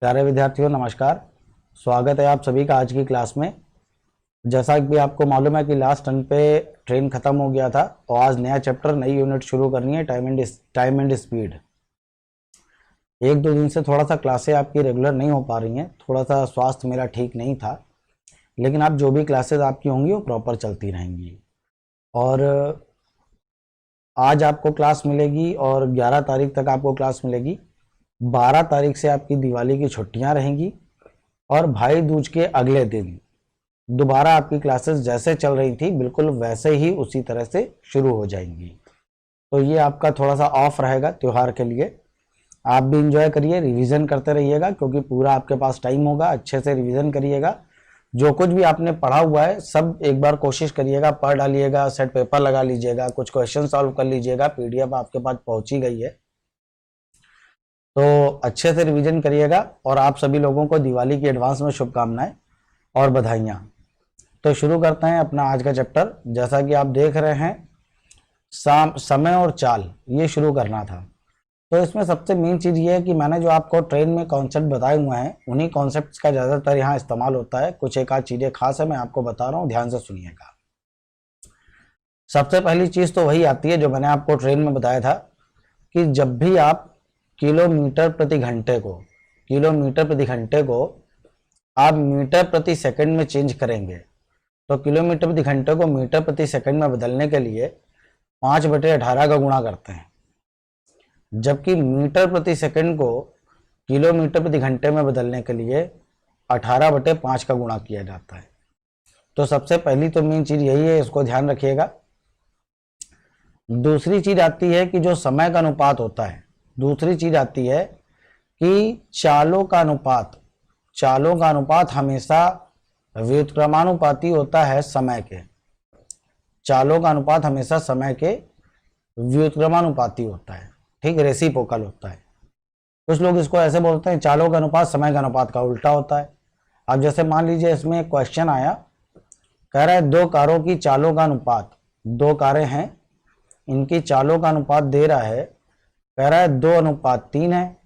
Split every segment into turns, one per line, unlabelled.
प्यारे विद्यार्थियों नमस्कार। स्वागत है आप सभी का आज की क्लास में। जैसा कि आपको मालूम है कि लास्ट टर्न पे ट्रेन खत्म हो गया था और आज नया चैप्टर नई यूनिट शुरू करनी है, टाइम एंड स्पीड। एक दो दिन से थोड़ा सा क्लासें आपकी रेगुलर नहीं हो पा रही हैं, थोड़ा सा स्वास्थ्य मेरा ठीक नहीं था, लेकिन आप जो भी क्लासेस आपकी होंगी वो प्रॉपर चलती रहेंगी। और आज आपको क्लास मिलेगी और 11 तारीख तक आपको क्लास मिलेगी। 12 तारीख से आपकी दिवाली की छुट्टियां रहेंगी और भाई दूज के अगले दिन दोबारा आपकी क्लासेस जैसे चल रही थी बिल्कुल वैसे ही उसी तरह से शुरू हो जाएंगी। तो ये आपका थोड़ा सा ऑफ रहेगा त्यौहार के लिए। आप भी इंजॉय करिए, रिवीजन करते रहिएगा क्योंकि पूरा आपके पास टाइम होगा। अच्छे से रिवीजन करिएगा, जो कुछ भी आपने पढ़ा हुआ है सब एक बार कोशिश करिएगा, पढ़ डालिएगा, सेट पेपर लगा लीजिएगा, कुछ क्वेश्चन सॉल्व कर लीजिएगा। पीडीएफ आपके पास पहुंची गई है तो अच्छे से रिवीजन करिएगा। और आप सभी लोगों को दिवाली की एडवांस में शुभकामनाएं और बधाइयाँ। तो शुरू करते हैं अपना आज का चैप्टर। जैसा कि आप देख रहे हैं समय और चाल, ये शुरू करना था। तो इसमें सबसे मेन चीज़ ये है कि मैंने जो आपको ट्रेन में कॉन्सेप्ट बताए हुए हैं उन्हीं कॉन्सेप्ट्स का ज़्यादातर यहाँ इस्तेमाल होता है। कुछ एक आध चीज़ें खास है, मैं आपको बता रहा हूँ, ध्यान से सुनिएगा। सबसे पहली चीज़ तो वही आती है जो मैंने आपको ट्रेन में बताया था कि जब भी आप किलोमीटर प्रति घंटे को आप मीटर प्रति सेकंड में चेंज करेंगे तो किलोमीटर प्रति घंटे को मीटर प्रति सेकंड में बदलने के लिए 5/18 का गुणा करते हैं, जबकि मीटर प्रति सेकंड को किलोमीटर प्रति घंटे में बदलने के लिए 18/5 का गुणा किया जाता है। तो सबसे पहली तो मेन चीज यही है, इसको ध्यान रखिएगा। दूसरी चीज आती है कि जो समय का अनुपात होता है, दूसरी चीज आती है कि चालों का अनुपात हमेशा व्युत्क्रमानुपाती होता है समय के। चालों का अनुपात हमेशा समय के व्युत्क्रमानुपाती होता है, ठीक, रेसिप्रोकल होता है। कुछ लोग इसको ऐसे बोलते हैं चालों का अनुपात समय का अनुपात का उल्टा होता है। अब जैसे मान लीजिए इसमें एक क्वेश्चन आया, कह रहा है दो कारों की चालों का अनुपात, दो कारें हैं, इनकी चालों का अनुपात दे रहा है, कह रहा है 2:3 है।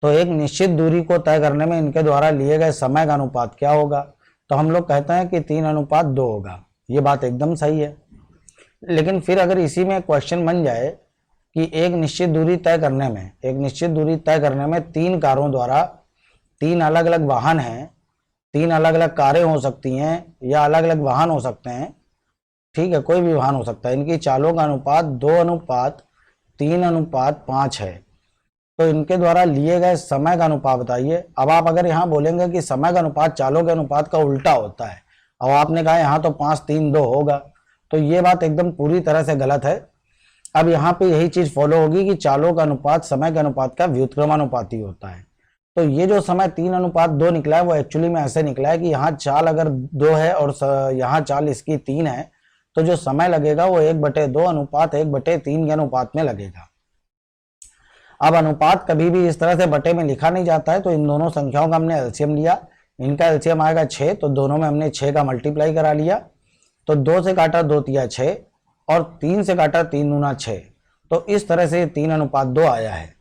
तो एक निश्चित दूरी को तय करने में इनके द्वारा लिए गए समय का अनुपात क्या होगा? तो हम लोग कहते हैं कि 3:2 होगा। ये बात एकदम सही है। लेकिन फिर अगर इसी में क्वेश्चन बन जाए कि एक निश्चित दूरी तय करने में 3 कारों द्वारा 3 अलग अलग वाहन हैं, 3 अलग अलग कारें हो सकती हैं या अलग अलग वाहन हो सकते हैं, ठीक है, कोई भी वाहन हो सकता है, इनकी चालों का अनुपात 2:3:5 है, तो इनके द्वारा लिए गए समय का अनुपात बताइए। अब आप अगर यहाँ बोलेंगे कि समय का अनुपात चालों के अनुपात का उल्टा होता है और आपने कहा यहाँ तो 5:3:2 होगा, तो ये बात एकदम पूरी तरह से गलत है। अब यहाँ पे यही चीज फॉलो होगी कि चालों का अनुपात समय के अनुपात का व्युत्क्रमानुपाती होता है। तो ये जो समय 3:2 निकला है वो एक्चुअली में ऐसे निकला है कि यहाँ चाल अगर 2 है और यहाँ चाल इसकी 3 है, तो जो समय लगेगा वो 1/2 अनुपात 1/3 के अनुपात में लगेगा। अब अनुपात कभी भी इस तरह से बटे में लिखा नहीं जाता है, तो इन दोनों संख्याओं का हमने एलसीएम लिया, इनका एलसीएम आएगा 6, तो दोनों में हमने 6 का मल्टीप्लाई करा लिया। तो 2 से काटा 2 तिया 6 और 3 से काटा 3 दूना 6, तो इस तरह से 3:2 आया है।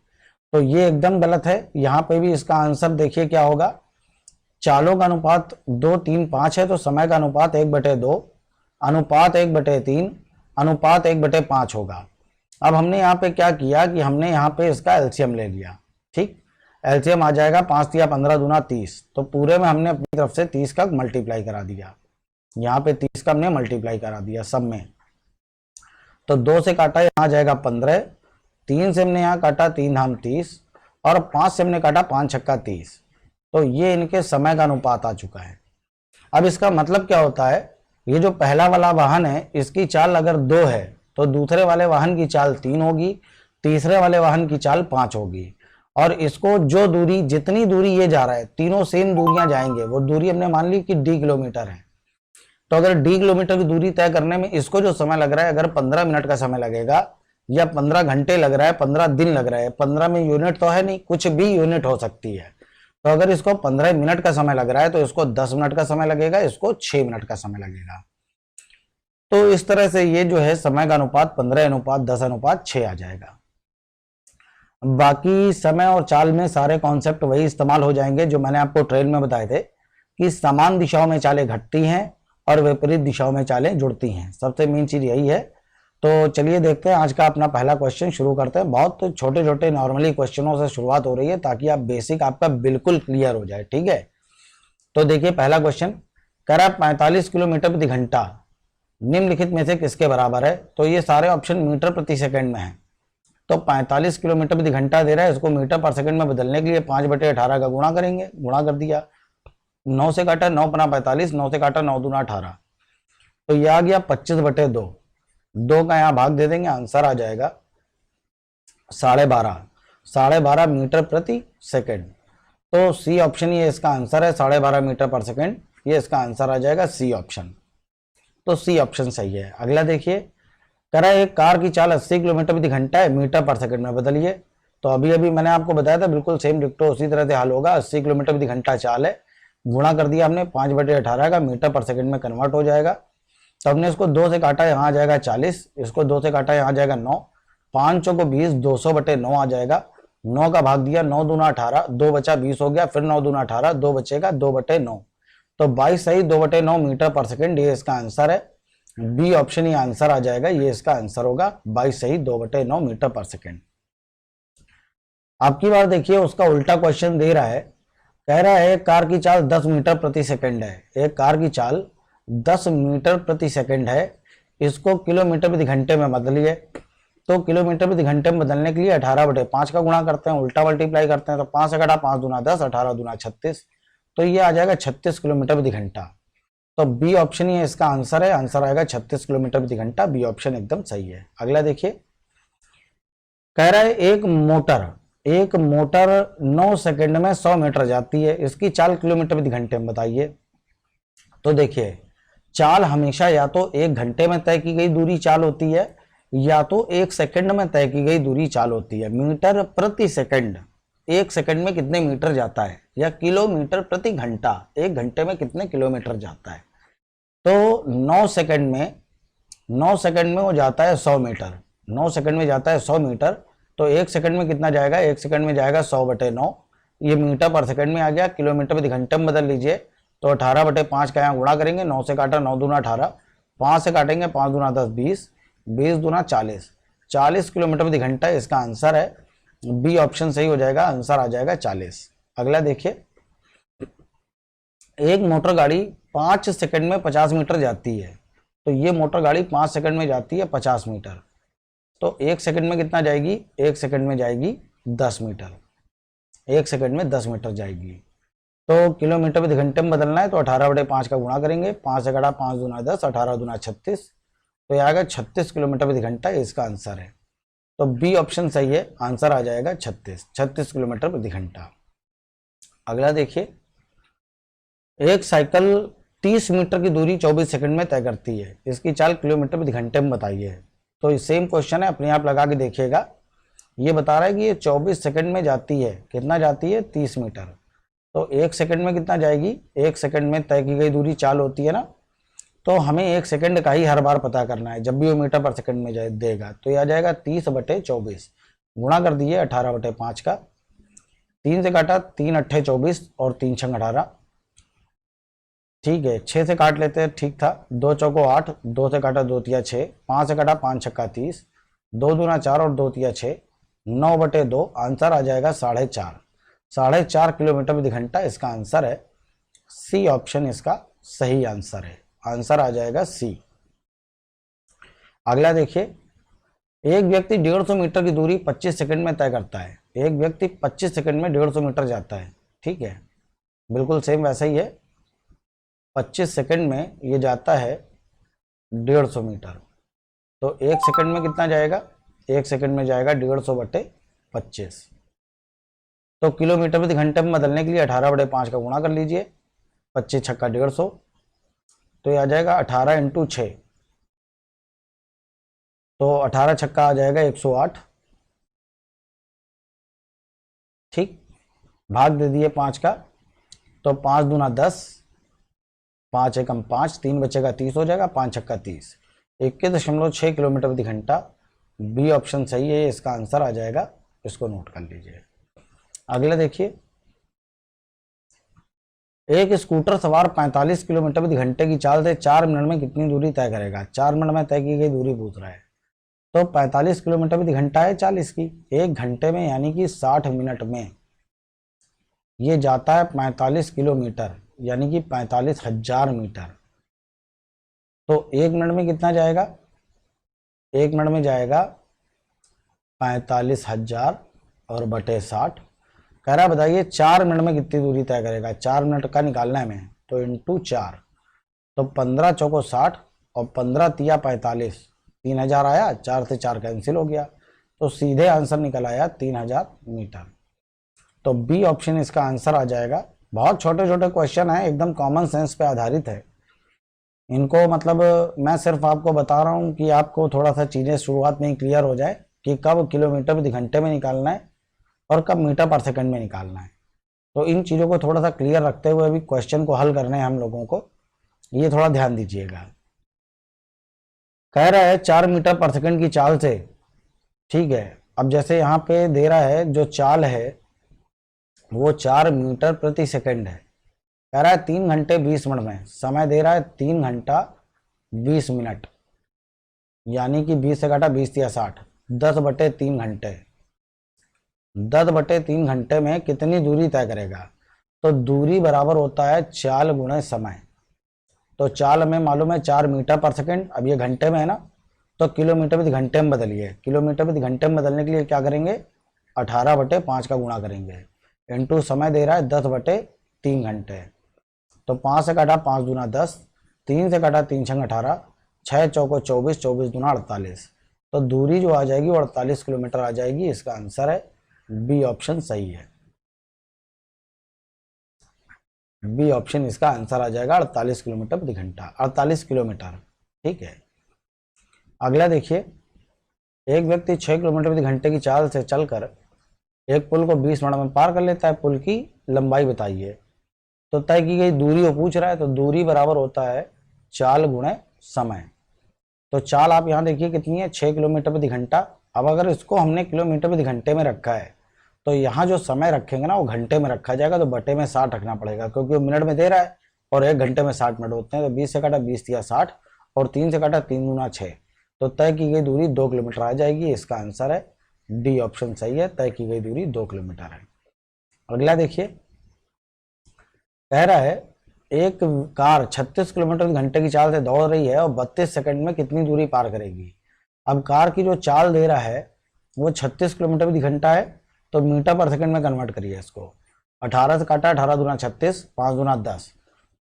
तो ये एकदम गलत है। यहाँ पे भी इसका आंसर देखिए क्या होगा, चालों का अनुपात 2:3:5 है, तो समय का अनुपात 1/2, अनुपात 1/3, अनुपात 1/5 होगा। अब हमने यहाँ पे क्या किया कि हमने यहाँ पे इसका एलसीएम ले लिया, ठीक, एलसीएम आ जाएगा 5 तिया 15 दूना 30, तो पूरे में हमने अपनी तरफ से 30 का मल्टीप्लाई करा दिया, यहाँ पे 30 का हमने मल्टीप्लाई करा दिया सब में। तो 2 से काटा यहाँ आ जाएगा 15, 3 से हमने यहाँ काटा 3 धाम 30 और 5 से हमने काटा 5 छक्का 30, तो ये इनके समय का अनुपात आ चुका है। अब इसका मतलब क्या होता है, ये जो पहला वाला वाहन है इसकी चाल अगर 2 है तो दूसरे वाले वाहन की चाल 3 होगी, तीसरे वाले वाहन की चाल 5 होगी, और इसको जो दूरी, जितनी दूरी ये जा रहा है, तीनों सेम दूरियां जाएंगे, वो दूरी हमने मान ली कि d किलोमीटर है। तो अगर d किलोमीटर की दूरी तय करने में इसको जो समय लग रहा है, अगर 15 मिनट का समय लगेगा या 15 घंटे लग रहा है, 15 दिन लग रहा है, 15 में यूनिट तो है नहीं, कुछ भी यूनिट हो सकती है, तो अगर इसको 15 मिनट का समय लग रहा है तो इसको 10 मिनट का समय लगेगा, इसको 6 मिनट का समय लगेगा। तो इस तरह से ये जो है समय का अनुपात 15:10:6 आ जाएगा। बाकी समय और चाल में सारे कॉन्सेप्ट वही इस्तेमाल हो जाएंगे जो मैंने आपको ट्रेन में बताए थे कि समान दिशाओं में चालें घटती हैं और विपरीत दिशाओं में चालें जुड़ती हैं। सबसे मेन चीज यही है। तो चलिए देखते हैं आज का अपना पहला क्वेश्चन शुरू करते हैं। बहुत छोटे छोटे नॉर्मली क्वेश्चनों से शुरुआत हो रही है ताकि आप बेसिक आपका बिल्कुल क्लियर हो जाए। ठीक है, तो देखिए पहला क्वेश्चन कह रहा है 45 किलोमीटर प्रति घंटा निम्नलिखित में से किसके बराबर है। तो ये सारे ऑप्शन मीटर प्रति सेकंड में है। तो 45 किलोमीटर प्रति घंटा दे रहा है, इसको मीटर पर सेकंड में बदलने के लिए 5/18 का गुणा करेंगे। गुणा कर दिया, 9 से काटा 9 पना 45, 9 से काटा 9 दूना 18, तो ये आ गया 25/2। 2 का यहाँ भाग दे देंगे, आंसर आ जाएगा 12.5 मीटर प्रति सेकंड। तो सी ऑप्शन ये इसका आंसर है, 12.5 मीटर पर सेकंड। ये इसका आंसर आ जाएगा सी ऑप्शन। तो सी ऑप्शन सही है। अगला देखिए, कह रहा है एक कार की चाल 80 किलोमीटर प्रति घंटा है, मीटर पर सेकंड में बदलिए। तो अभी अभी मैंने आपको बताया था बिल्कुल सेम डिक्टो उसी तरह से हल होगा। 80 किलोमीटर प्रति घंटा चाल है, गुणा कर दिया हमने 5/18 का, मीटर पर सेकंड में कन्वर्ट हो जाएगा। तो हमने इसको 2 से काटा, यहाँ आ जाएगा 40, इसको 2 से काटा, यहाँ आ जाएगा 9, 5 चौको 20, 200/9 आ जाएगा। 9 का भाग दिया, 9 दूना 18, 2 बचा 20 हो गया, फिर 9 दूना 18, 2 बचेगा 2/9। तो 22 सही 2/9 मीटर पर सेकंड, ये इसका आंसर है। बी ऑप्शन ये आंसर आ जाएगा, ये इसका आंसर होगा 22 सही 2/9 मीटर पर सेकंड। आपकी बार देखिए उसका उल्टा क्वेश्चन दे रहा है, कह रहा है एक कार की चाल 10 मीटर प्रति सेकंड है। एक कार की चाल 10 मीटर प्रति सेकंड है, इसको किलोमीटर प्रति घंटे में बदलिए। तो किलोमीटर प्रति घंटे में बदलने के लिए 18/5 का गुणा करते हैं, उल्टा मल्टीप्लाई करते हैं। तो 5 से घटा 5 दूना 10, 18 दूना 36, तो ये आ जाएगा 36 किलोमीटर प्रति घंटा। तो बी ऑप्शन ही इसका आंसर है, आंसर आएगा 36 किलोमीटर प्रति घंटा। बी ऑप्शन एकदम सही है। अगला देखिए, कह रहा है एक मोटर 9 सेकंड में 100 मीटर जाती है, इसकी चाल किलोमीटर प्रति घंटे में बताइए। तो देखिए चाल हमेशा या तो 1 घंटे में तय की गई दूरी चाल होती है या तो 1 सेकंड में तय की गई दूरी चाल होती है। मीटर प्रति सेकंड, 1 सेकंड में कितने मीटर जाता है, या किलोमीटर प्रति घंटा, 1 घंटे में कितने किलोमीटर जाता है। तो 9 सेकंड में वो जाता है 100 मीटर। 9 सेकंड में जाता है 100 मीटर, तो 1 सेकंड में कितना जाएगा, 1 सेकंड में जाएगा 100/9। ये मीटर पर सेकंड में आ गया, किलोमीटर प्रति घंटे में बदल लीजिए। तो 18/5 का यहाँ गुणा करेंगे, 9 से काटा 9 दूना 18, 5 से काटेंगे 5 दूना 10, 20, 20 दूना 40, 40 किलोमीटर प्रति घंटा इसका आंसर है। बी ऑप्शन सही हो जाएगा, आंसर आ जाएगा 40। अगला देखिए, एक मोटर गाड़ी 5 सेकंड में 50 मीटर जाती है। तो ये मोटर गाड़ी 5 सेकंड में जाती है 50 मीटर, तो 1 सेकंड में कितना जाएगी, 1 सेकंड में जाएगी 10 मीटर, 1 सेकंड में 10 मीटर जाएगी। तो किलोमीटर प्रति घंटे में बदलना है तो 18/5 का गुणा करेंगे, 5 से घटा 5 दूना 10, 18 दूना 36, तो यह आएगा 36 किलोमीटर प्रति घंटा, इसका आंसर है। तो बी ऑप्शन सही है, आंसर आ जाएगा 36 किलोमीटर प्रति घंटा। अगला देखिए, एक साइकिल 30 मीटर की दूरी 24 सेकंड में तय करती है, इसकी चाल किलोमीटर प्रति घंटे में बताइए। तो सेम क्वेश्चन है, अपने आप लगा के देखिएगा। ये बता रहा है कि ये 24 सेकंड में जाती है, कितना जाती है, 30 मीटर। तो 1 सेकंड में कितना जाएगी, 1 सेकंड में तय की गई दूरी चाल होती है ना, तो हमें 1 सेकंड का ही हर बार पता करना है जब भी वो मीटर पर सेकंड में देगा। तो ये आ जाएगा 30/24, गुणा कर दिए 18/5 का, 3 से काटा 3 अट्ठे 24 और 3 छंग 18, ठीक है। 6 से काट लेते हैं, ठीक था। 2 चौको 8, 2 से काटा 2 तिया 6, 5 से काटा 5 छक्का 30, 2 दूना 4 और 2 तिया 6, 9/2, आंसर आ जाएगा 4.5 किलोमीटर प्रति घंटा इसका आंसर है। सी ऑप्शन इसका सही आंसर है, आंसर आ जाएगा सी। अगला देखिए, एक व्यक्ति 150 मीटर की दूरी 25 सेकंड में तय करता है। एक व्यक्ति 25 सेकंड में 150 मीटर जाता है, ठीक है, बिल्कुल सेम वैसा ही है। 25 सेकंड में ये जाता है 150 मीटर, तो 1 सेकंड में कितना जाएगा, 1 सेकंड में जाएगा 150/25। तो किलोमीटर प्रति घंटे में बदलने के लिए 18/5 का गुणा कर लीजिए, 25 छक्का 150, तो ये आ जाएगा 18 × 6, तो 18 छक्का आ जाएगा 108, ठीक। भाग दे दिए 5 का, तो 5 दूना 10, 5 एकम 5, 3 बचेगा 30 हो जाएगा, 5 छक्का 30, 21.6 किलोमीटर प्रति घंटा। बी ऑप्शन सही है, इसका आंसर आ जाएगा इसको नोट कर लीजिए। अगला देखिए, एक स्कूटर सवार 45 किलोमीटर प्रति घंटे की चाल से 4 मिनट में कितनी दूरी तय करेगा। 4 मिनट में तय की गई दूरी पूछ रहा है। तो 45 किलोमीटर प्रति घंटा है 40 की, एक घंटे में यानी कि 60 मिनट में ये जाता है 45 किलोमीटर, यानी कि 45,000 मीटर। तो एक मिनट में कितना जाएगा, एक मिनट में जाएगा 45,000 और बटे 60। कह रहा है बताइए 4 मिनट में कितनी दूरी तय करेगा। 4 मिनट का निकालना है हमें, तो इंटू 4, तो 15 चौको 60 और 15 तिया 45, 3000 आया, 4 से 4 कैंसिल हो गया, तो सीधे आंसर निकल आया 3000 मीटर। तो बी ऑप्शन इसका आंसर आ जाएगा। बहुत छोटे छोटे क्वेश्चन है, एकदम कॉमन सेंस पे आधारित है। इनको मतलब मैं सिर्फ आपको बता रहा हूँ कि आपको थोड़ा सा चीज़ें शुरुआत में ही क्लियर हो जाए कि कब किलोमीटर प्रति घंटे में निकालना है और कब मीटर पर सेकंड में निकालना है। तो इन चीज़ों को थोड़ा सा क्लियर रखते हुए अभी क्वेश्चन को हल करने हैं हम लोगों को, ये थोड़ा ध्यान दीजिएगा। कह रहा है 4 मीटर पर सेकंड की चाल से, ठीक है। अब जैसे यहाँ पे दे रहा है जो चाल है वो 4 मीटर प्रति सेकंड है। कह रहा है 3 घंटे 20 मिनट में, समय दे रहा है 3 घंटा 20 मिनट, यानी कि 20 से काटा 20 या 60, 10 बटे 3 घंटे। 10 बटे 3 घंटे में कितनी दूरी तय करेगा। तो दूरी बराबर होता है चाल गुणे समय। तो चाल हमें मालूम है 4 मीटर पर सेकंड, अब ये घंटे में है ना, तो किलोमीटर प्रति घंटे में बदलिए। किलोमीटर प्रति घंटे में बदलने के लिए क्या करेंगे, 18 बटे 5 का गुणा करेंगे, इंटू समय दे रहा है 10 बटे 3 घंटे। तो 5 से काटा 5 दूना 10, 3 से काटा 3 छंग 18, 6 चौको 24, 24 दूना 48। तो दूरी जो आ जाएगी वो 48 किलोमीटर आ जाएगी। इसका आंसर है बी ऑप्शन सही है। बी ऑप्शन इसका आंसर आ जाएगा 48 किलोमीटर प्रति घंटा, 48 किलोमीटर, ठीक है। अगला देखिए, एक व्यक्ति 6 किलोमीटर प्रति घंटे की चाल से चलकर एक पुल को 20 मिनट में पार कर लेता है। पुल की लंबाई बताइए। तो तय की गई दूरी वो पूछ रहा है, तो दूरी बराबर होता है चाल गुणे समय। तो चाल आप यहाँ देखिए कितनी है, 6 किलोमीटर प्रति घंटा। अब अगर इसको हमने किलोमीटर प्रति घंटे में रखा है तो यहाँ जो समय रखेंगे ना वो घंटे में रखा जाएगा, तो बटे में 60 रखना पड़ेगा, क्योंकि वो मिनट में दे रहा है और एक घंटे में 60 मिनट होते हैं। तो 20 से काटा 20 या 60 और 3 से काटा 3 दूना 6, तो तय की गई दूरी 2 किलोमीटर आ जाएगी। इसका आंसर है डी ऑप्शन सही है, तय की गई दूरी 2 किलोमीटर है। अगला देखिए, कह रहा है एक कार 36 किलोमीटर घंटे की चाल से दौड़ रही है और 32 सेकंड में कितनी दूरी पार करेगी। अब कार की जो चाल दे रहा है वो 36 किलोमीटर प्रति घंटा है, तो मीटर पर सेकंड में कन्वर्ट करिए इसको। 18 से काटा 18 दूना 36, 5 दूना 10,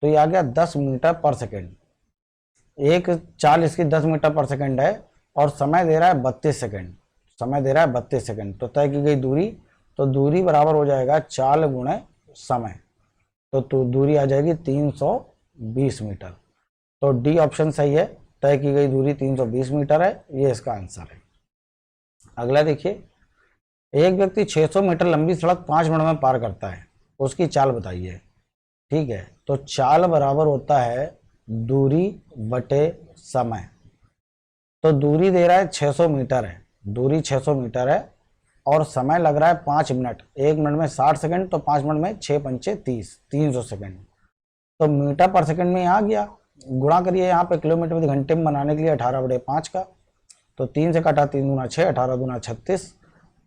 तो ये आ गया 10 मीटर पर सेकंड। एक चाल इसकी 10 मीटर पर सेकंड है और समय दे रहा है 32 सेकंड, समय दे रहा है 32 सेकंड। तो तय की गई दूरी, तो दूरी बराबर हो जाएगा चाल गुणे समय। तो दूरी आ जाएगी 320 मीटर। तो डी ऑप्शन सही है, तय की गई दूरी 320 मीटर है, ये इसका आंसर है। अगला देखिए, एक व्यक्ति 600 मीटर लंबी सड़क 5 मिनट में पार करता है, उसकी चाल बताइए। ठीक है, तो चाल बराबर होता है दूरी बटे समय। तो दूरी दे रहा है 600 मीटर है, दूरी 600 मीटर है और समय लग रहा है 5 मिनट। 1 मिनट में 60 सेकंड, तो 5 मिनट में 6 पंचे 30, 300 सेकंड। तो मीटर पर सेकंड में आ गया, गुणा करिए यहाँ पे किलोमीटर प्रति घंटे में बनाने के लिए 18 बटे 5 का। तो 3 से काटा 3 दूना 6, 18 दूना 36,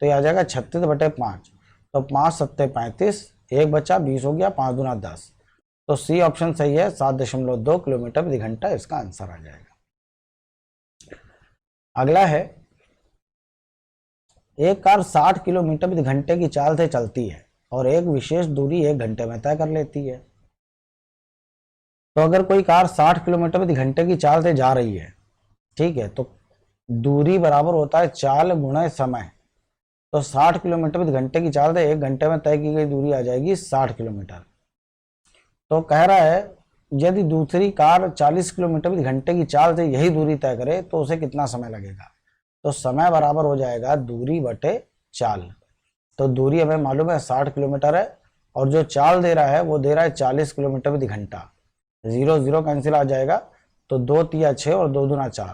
तो ये आ जाएगा 36 बटे 5। तो 5 सत्ते 35, एक बचा 20 हो गया, 5 दूना 10। तो सी ऑप्शन सही है, 7.2 किलोमीटर प्रति घंटा इसका आंसर आ जाएगा। अगला है, एक कार 60 किलोमीटर प्रति घंटे की चाल से चलती है और एक विशेष दूरी 1 घंटे में तय कर लेती है। तो अगर कोई कार 60 किलोमीटर प्रति घंटे की चाल से जा रही है, ठीक है, तो दूरी बराबर होता है चाल गुणे समय। तो 60 किलोमीटर प्रति घंटे की चाल से 1 घंटे में तय की गई दूरी आ जाएगी 60 किलोमीटर। तो कह रहा है यदि दूसरी कार 40 किलोमीटर प्रति घंटे की चाल से यही दूरी तय करे तो उसे कितना समय लगेगा। तो समय बराबर हो जाएगा दूरी बटे चाल। तो दूरी हमें मालूम है 60 किलोमीटर है और जो चाल दे रहा है वो दे रहा है 40 किलोमीटर प्रति घंटा। 0 0 कैंसिल आ जाएगा, तो 2 तिया 6 और 2 दूना 4,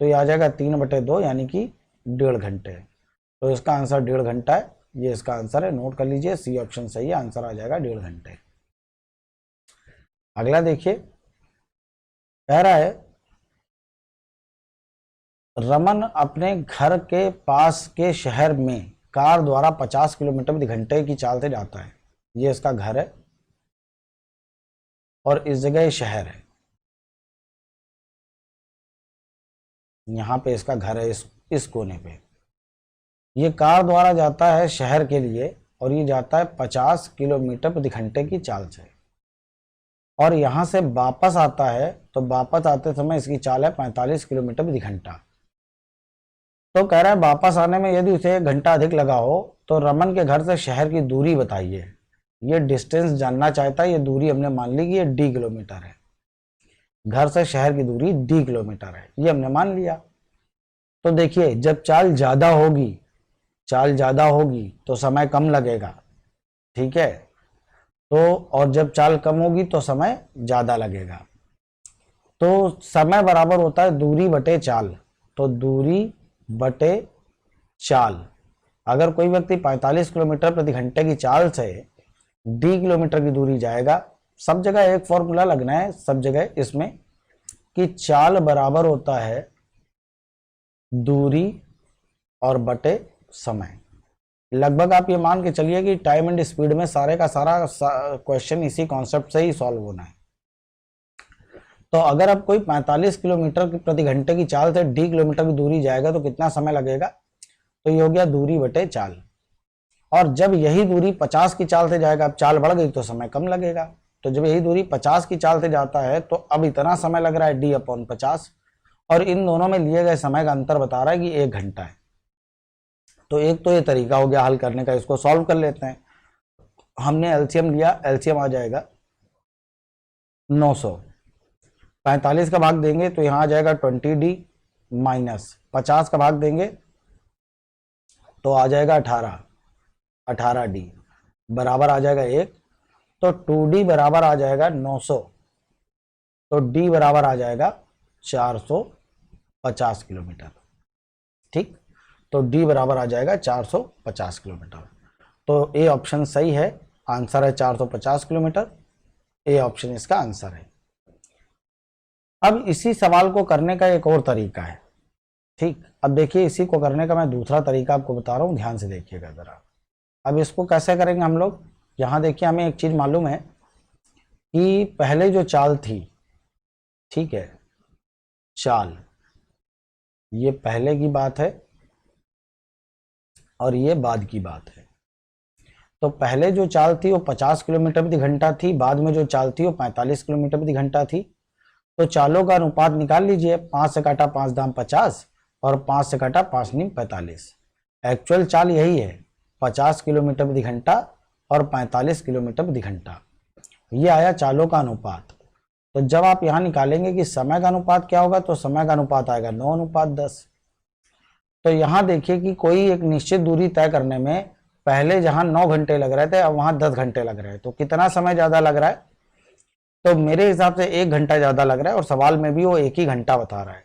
तो ये आ जाएगा 3 बटे 2 यानी कि 1.5 घंटे। तो इसका आंसर 1.5 घंटा है। ये इसका आंसर है, नोट कर लीजिए, सी ऑप्शन सही है, आंसर आ जाएगा 1.5 घंटे। अगला देखिए, कह रहा है रमन अपने घर के पास के शहर में कार द्वारा 50 किलोमीटर प्रति घंटे की चाल से जाता है। ये इसका घर है और इस जगह ये शहर है, यहाँ पे इसका घर है, इस कोने पे। ये कार द्वारा जाता है शहर के लिए और ये जाता है 50 किलोमीटर प्रति घंटे की चाल से, और यहाँ से वापस आता है तो वापस आते समय इसकी चाल है 45 किलोमीटर प्रति घंटा। तो कह रहा है वापस आने में यदि उसे 1 घंटा अधिक लगा हो तो रमन के घर से शहर की दूरी बताइए। ये डिस्टेंस जानना चाहता है, ये दूरी हमने मान ली कि ये d किलोमीटर है, घर से शहर की दूरी d किलोमीटर है, ये हमने मान लिया। तो देखिए जब चाल ज्यादा होगी तो समय कम लगेगा, ठीक है, तो और जब चाल कम होगी तो समय ज्यादा लगेगा। तो समय बराबर होता है दूरी बटे चाल, तो दूरी बटे चाल। अगर कोई व्यक्ति 45 किलोमीटर प्रति घंटे की चाल से d किलोमीटर की दूरी जाएगा, सब जगह एक फॉर्मूला लगना है, सब जगह इसमें, कि चाल बराबर होता है दूरी और बटे समय। लगभग आप ये मान के चलिए कि टाइम एंड स्पीड में सारे का सारा क्वेश्चन इसी कॉन्सेप्ट से ही सॉल्व होना है। तो अगर अब कोई 45 किलोमीटर प्रति घंटे की चाल से d किलोमीटर की दूरी जाएगा तो कितना समय लगेगा, तो ये हो गया दूरी बटे चाल। और जब यही दूरी 50 की चाल से जाएगा, अब चाल बढ़ गई तो समय कम लगेगा, तो जब यही दूरी 50 की चाल से जाता है तो अब इतना समय लग रहा है d/50, और इन दोनों में लिए गए समय का अंतर बता रहा है कि 1 घंटा है। तो एक तो ये तरीका हो गया हल करने का, इसको सॉल्व कर लेते हैं। हमने एलसीएम लिया, एलसीएम आ जाएगा 900, 45 का भाग देंगे तो यहाँ आ जाएगा 20d, माइनस 50 का भाग देंगे तो आ जाएगा 18d, बराबर आ जाएगा 1, तो 2d बराबर आ जाएगा 900, तो d बराबर आ जाएगा 450 किलोमीटर, ठीक। तो d बराबर आ जाएगा 450 किलोमीटर। तो ए ऑप्शन सही है, आंसर है 450 किलोमीटर, ए ऑप्शन इसका आंसर है। अब इसी सवाल को करने का एक और तरीका है, ठीक। अब देखिए इसी को करने का मैं दूसरा तरीका आपको बता रहा हूँ, ध्यान से देखिएगा जरा। अब इसको कैसे करेंगे हम लोग, यहाँ देखिए हमें एक चीज मालूम है कि पहले जो चाल थी, ठीक है, चाल, ये पहले की बात है और ये बाद की बात है। तो पहले जो चाल थी वो 50 किलोमीटर प्रति घंटा थी, बाद में जो चाल थी वो 45 किलोमीटर प्रति घंटा थी। तो चालों का अनुपात निकाल लीजिए, 5 से काटा 5 दाम 50 और 5 से काटा 5 नीम 45। एक्चुअल चाल यही है, 50 किलोमीटर प्रति घंटा और 45 किलोमीटर प्रति घंटा, ये आया चालों का अनुपात। तो जब आप यहाँ निकालेंगे कि समय का अनुपात क्या होगा, तो समय का अनुपात आएगा 9:10। तो यहाँ देखिए कि कोई एक निश्चित दूरी तय करने में पहले जहाँ 9 घंटे लग रहे थे अब वहाँ 10 घंटे लग रहे हैं, तो कितना समय ज़्यादा लग रहा है, तो मेरे हिसाब से 1 घंटा ज़्यादा लग रहा है, और सवाल में भी वो 1 ही घंटा बता रहा है।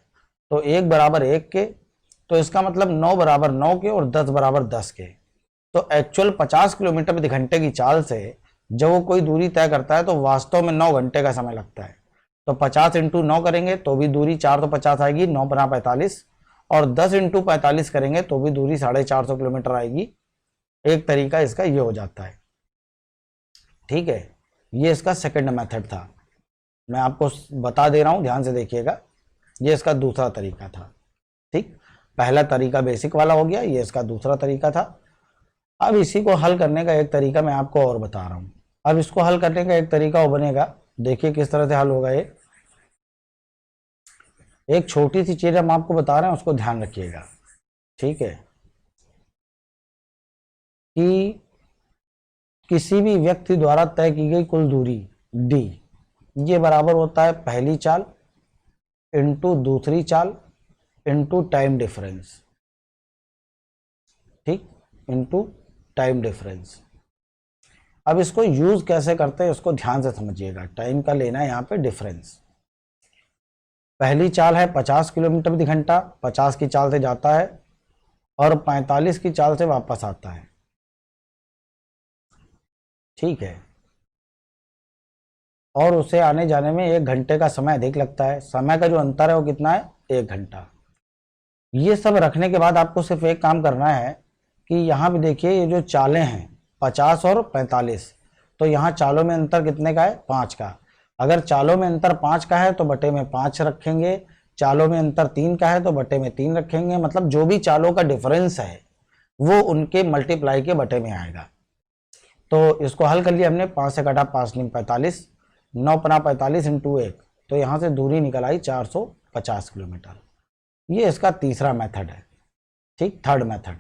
तो 1 बराबर 1 के, तो इसका मतलब 9 बराबर 9 के और 10 बराबर 10 के। तो एक्चुअल 50 किलोमीटर प्रति घंटे की चाल से जब वो कोई दूरी तय करता है तो वास्तव में 9 घंटे का समय लगता है। तो 50 × 9 करेंगे तो भी दूरी 450 आएगी, 9 × 45, और 10 × 45 करेंगे तो भी दूरी 450 किलोमीटर आएगी। एक तरीका इसका ये हो जाता है, ठीक है। ये इसका सेकंड मेथड था, मैं आपको बता दे रहा हूं, ध्यान से देखिएगा। ये इसका दूसरा तरीका था, ठीक। पहला तरीका बेसिक वाला हो गया, ये इसका दूसरा तरीका था। अब इसी को हल करने का एक तरीका मैं आपको और बता रहा हूं। अब इसको हल करने का एक तरीका वो बनेगा, देखिए किस तरह से हल होगा ये। एक छोटी सी चीज हम आपको बता रहे हैं, उसको ध्यान रखिएगा, ठीक है, कि किसी भी व्यक्ति द्वारा तय की गई कुल दूरी d, ये बराबर होता है पहली चाल इंटू दूसरी चाल इंटू टाइम डिफरेंस, ठीक, इंटू टाइम डिफरेंस। अब इसको यूज कैसे करते हैं उसको ध्यान से समझिएगा। टाइम का लेना है यहाँ पे डिफरेंस। पहली चाल है 50 किलोमीटर प्रति घंटा, 50 की चाल से जाता है, और 45 की चाल से वापस आता है, ठीक है, और उसे आने जाने में 1 घंटे का समय अधिक लगता है, समय का जो अंतर है वो कितना है, 1 घंटा। ये सब रखने के बाद आपको सिर्फ एक काम करना है कि यहाँ भी देखिए ये जो चालें हैं 50 और 45, तो यहाँ चालों में अंतर कितने का है, 5 का। अगर चालों में अंतर 5 का है तो बटे में 5 रखेंगे, चालों में अंतर 3 का है तो बटे में 3 रखेंगे, मतलब जो भी चालों का डिफरेंस है वो उनके मल्टीप्लाई के बटे में आएगा। तो इसको हल कर लिया हमने, 5 से काटा 5 × 45, 9 × 45 × 1, तो यहाँ से दूरी निकल आई 450 किलोमीटर। ये इसका तीसरा मेथड है, ठीक, थर्ड मेथड।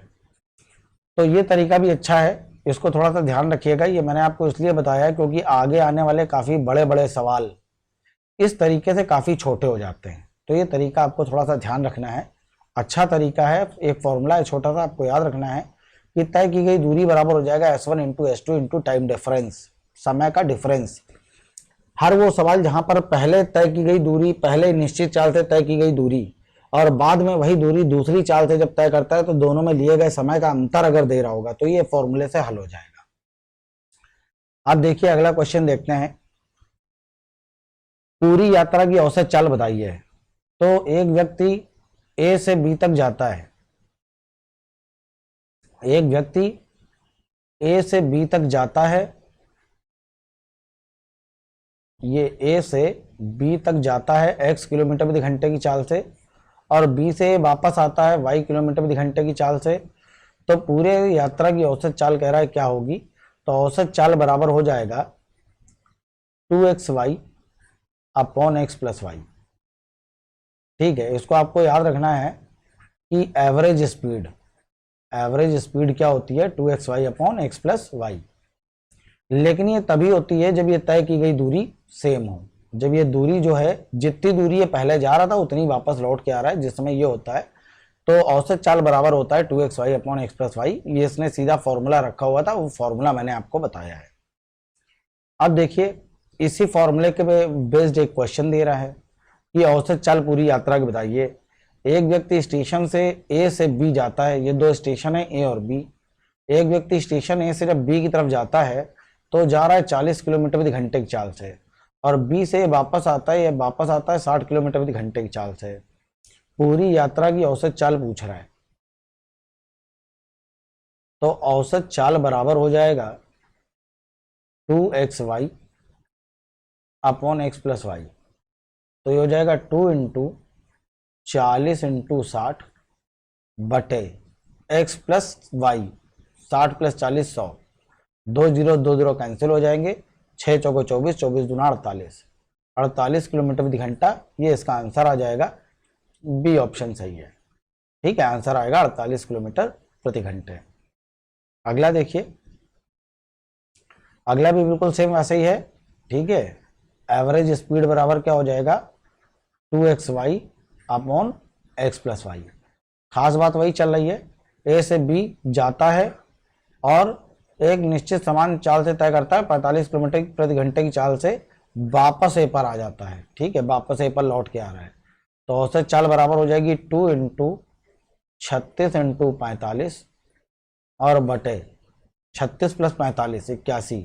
तो ये तरीका भी अच्छा है, इसको थोड़ा सा ध्यान रखिएगा। ये मैंने आपको इसलिए बताया क्योंकि आगे आने वाले काफ़ी बड़े बड़े सवाल इस तरीके से काफ़ी छोटे हो जाते हैं, तो ये तरीका आपको थोड़ा सा ध्यान रखना है। अच्छा तरीका है, एक फॉर्मूला है छोटा सा, आपको याद रखना है कि तय की गई दूरी बराबर हो जाएगा S1 × S2 × टाइम डिफरेंस, समय का डिफरेंस। हर वो सवाल जहां पर पहले तय की गई दूरी, पहले निश्चित चाल से तय की गई दूरी और बाद में वही दूरी दूसरी चाल से जब तय करता है तो दोनों में लिए गए समय का अंतर अगर दे रहा होगा तो ये फॉर्मूले से हल हो जाएगा। अब देखिए अगला क्वेश्चन देखते हैं, पूरी यात्रा की औसत चाल बताइए। तो एक व्यक्ति A से B तक जाता है, एक व्यक्ति A से B तक जाता है, ये A से B तक जाता है x किलोमीटर प्रति घंटे की चाल से और B से वापस आता है y किलोमीटर प्रति घंटे की चाल से। तो पूरे यात्रा की औसत चाल कह रहा है क्या होगी, तो औसत चाल बराबर हो जाएगा 2xy upon x plus Y. ठीक है, इसको आपको याद रखना है कि एवरेज स्पीड क्या होती है, 2xy upon x plus Y. लेकिन ये तभी होती है जब ये तय की गई दूरी सेम हो, जब ये दूरी जो है, जितनी दूरी ये पहले जा रहा था उतनी वापस लौट के आ रहा है, जिस समय ये होता है तो औसत चाल बराबर होता है 2xy upon x plus Y. ये इसने सीधा फॉर्मूला रखा हुआ था, वो फॉर्मूला मैंने आपको बताया है। अब देखिए इसी फॉर्मूले के बेस्ड एक क्वेश्चन दे रहा है कि औसत चाल पूरी यात्रा की बताइए। एक व्यक्ति स्टेशन से A से B जाता है, ये दो स्टेशन है A और B। एक व्यक्ति स्टेशन A से जब B की तरफ जाता है तो जा रहा है 40 किलोमीटर प्रति घंटे की चाल से, और B से वापस आता है, ये वापस आता है 60 किलोमीटर प्रति घंटे की चाल से। पूरी यात्रा की औसत चाल पूछ रहा है, तो औसत चाल बराबर हो जाएगा 2xy upon x plus Y. तो ये हो जाएगा 2 × 40 × 60 बटे x प्लस वाई, 60 + 40 100, 2 0 2 0 कैंसिल हो जाएंगे, 6 चौको 24, 24 दूना 48, 48 किलोमीटर प्रति घंटा। ये इसका आंसर आ जाएगा, बी ऑप्शन सही है। ठीक है, आंसर आएगा 48 किलोमीटर प्रति घंटे। अगला देखिए, अगला भी बिल्कुल सेम वैसे ही है। ठीक है, एवरेज स्पीड बराबर क्या हो जाएगा, 2xy upon x plus Y. खास बात वही चल रही है, A से B जाता है और एक निश्चित समान चाल से तय करता है, 45 किलोमीटर प्रति घंटे की चाल से वापस A पर आ जाता है। ठीक है, वापस A पर लौट के आ रहा है, तो औसत चाल बराबर हो जाएगी 2 × 36 × 45 और बटे 36 + 45 81,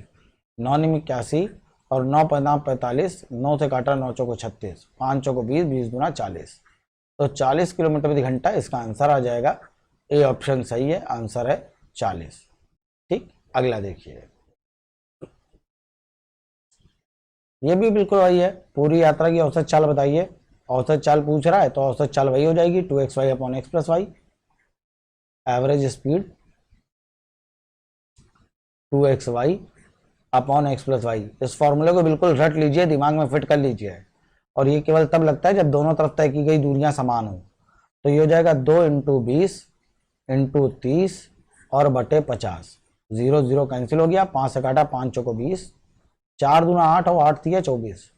9 × 81 और 9 × 5 45, 9 से काटा 9 चौको 36, 5 चौको 20, 20 दूना 40, तो 40 किलोमीटर प्रति घंटा इसका आंसर आ जाएगा। ए ऑप्शन सही है, आंसर है 40। ठीक, अगला देखिए, ये भी बिल्कुल वही है, पूरी यात्रा की औसत चाल बताइए। औसत चाल पूछ रहा है तो औसत चाल वही हो जाएगी 2xy upon x plus y. Average speed 2xy upon x plus y. इस फॉर्मूले को बिल्कुल रट लीजिए, दिमाग में फिट कर लीजिए, और ये केवल तब लगता है जब दोनों तरफ तय की गई दूरियां समान हो। तो ये हो जाएगा 2 × 20 × 30 और बटे 50, 0 0 कैंसिल हो गया, 5 से काटा 5 चौको 20, 4 दूना 8 और 8 दिया 24,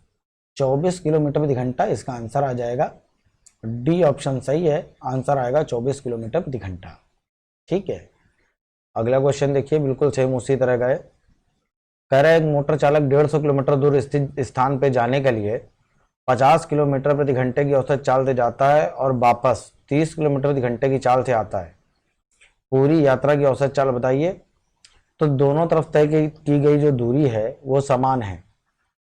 24 किलोमीटर प्रति घंटा इसका आंसर आ जाएगा। डी ऑप्शन सही है, आंसर आएगा 24 किलोमीटर प्रति घंटा। ठीक है, अगला क्वेश्चन देखिए, बिल्कुल सेम उसी तरह का है। कह रहा है एक मोटर चालक 150 किलोमीटर दूर स्थित स्थान पे जाने के लिए 50 किलोमीटर प्रति घंटे की औसत चाल से जाता है और वापस 30 किलोमीटर प्रति घंटे की चाल से आता है। पूरी यात्रा की औसत चाल बताइए। तो दोनों तरफ तय की गई जो दूरी है वो समान है,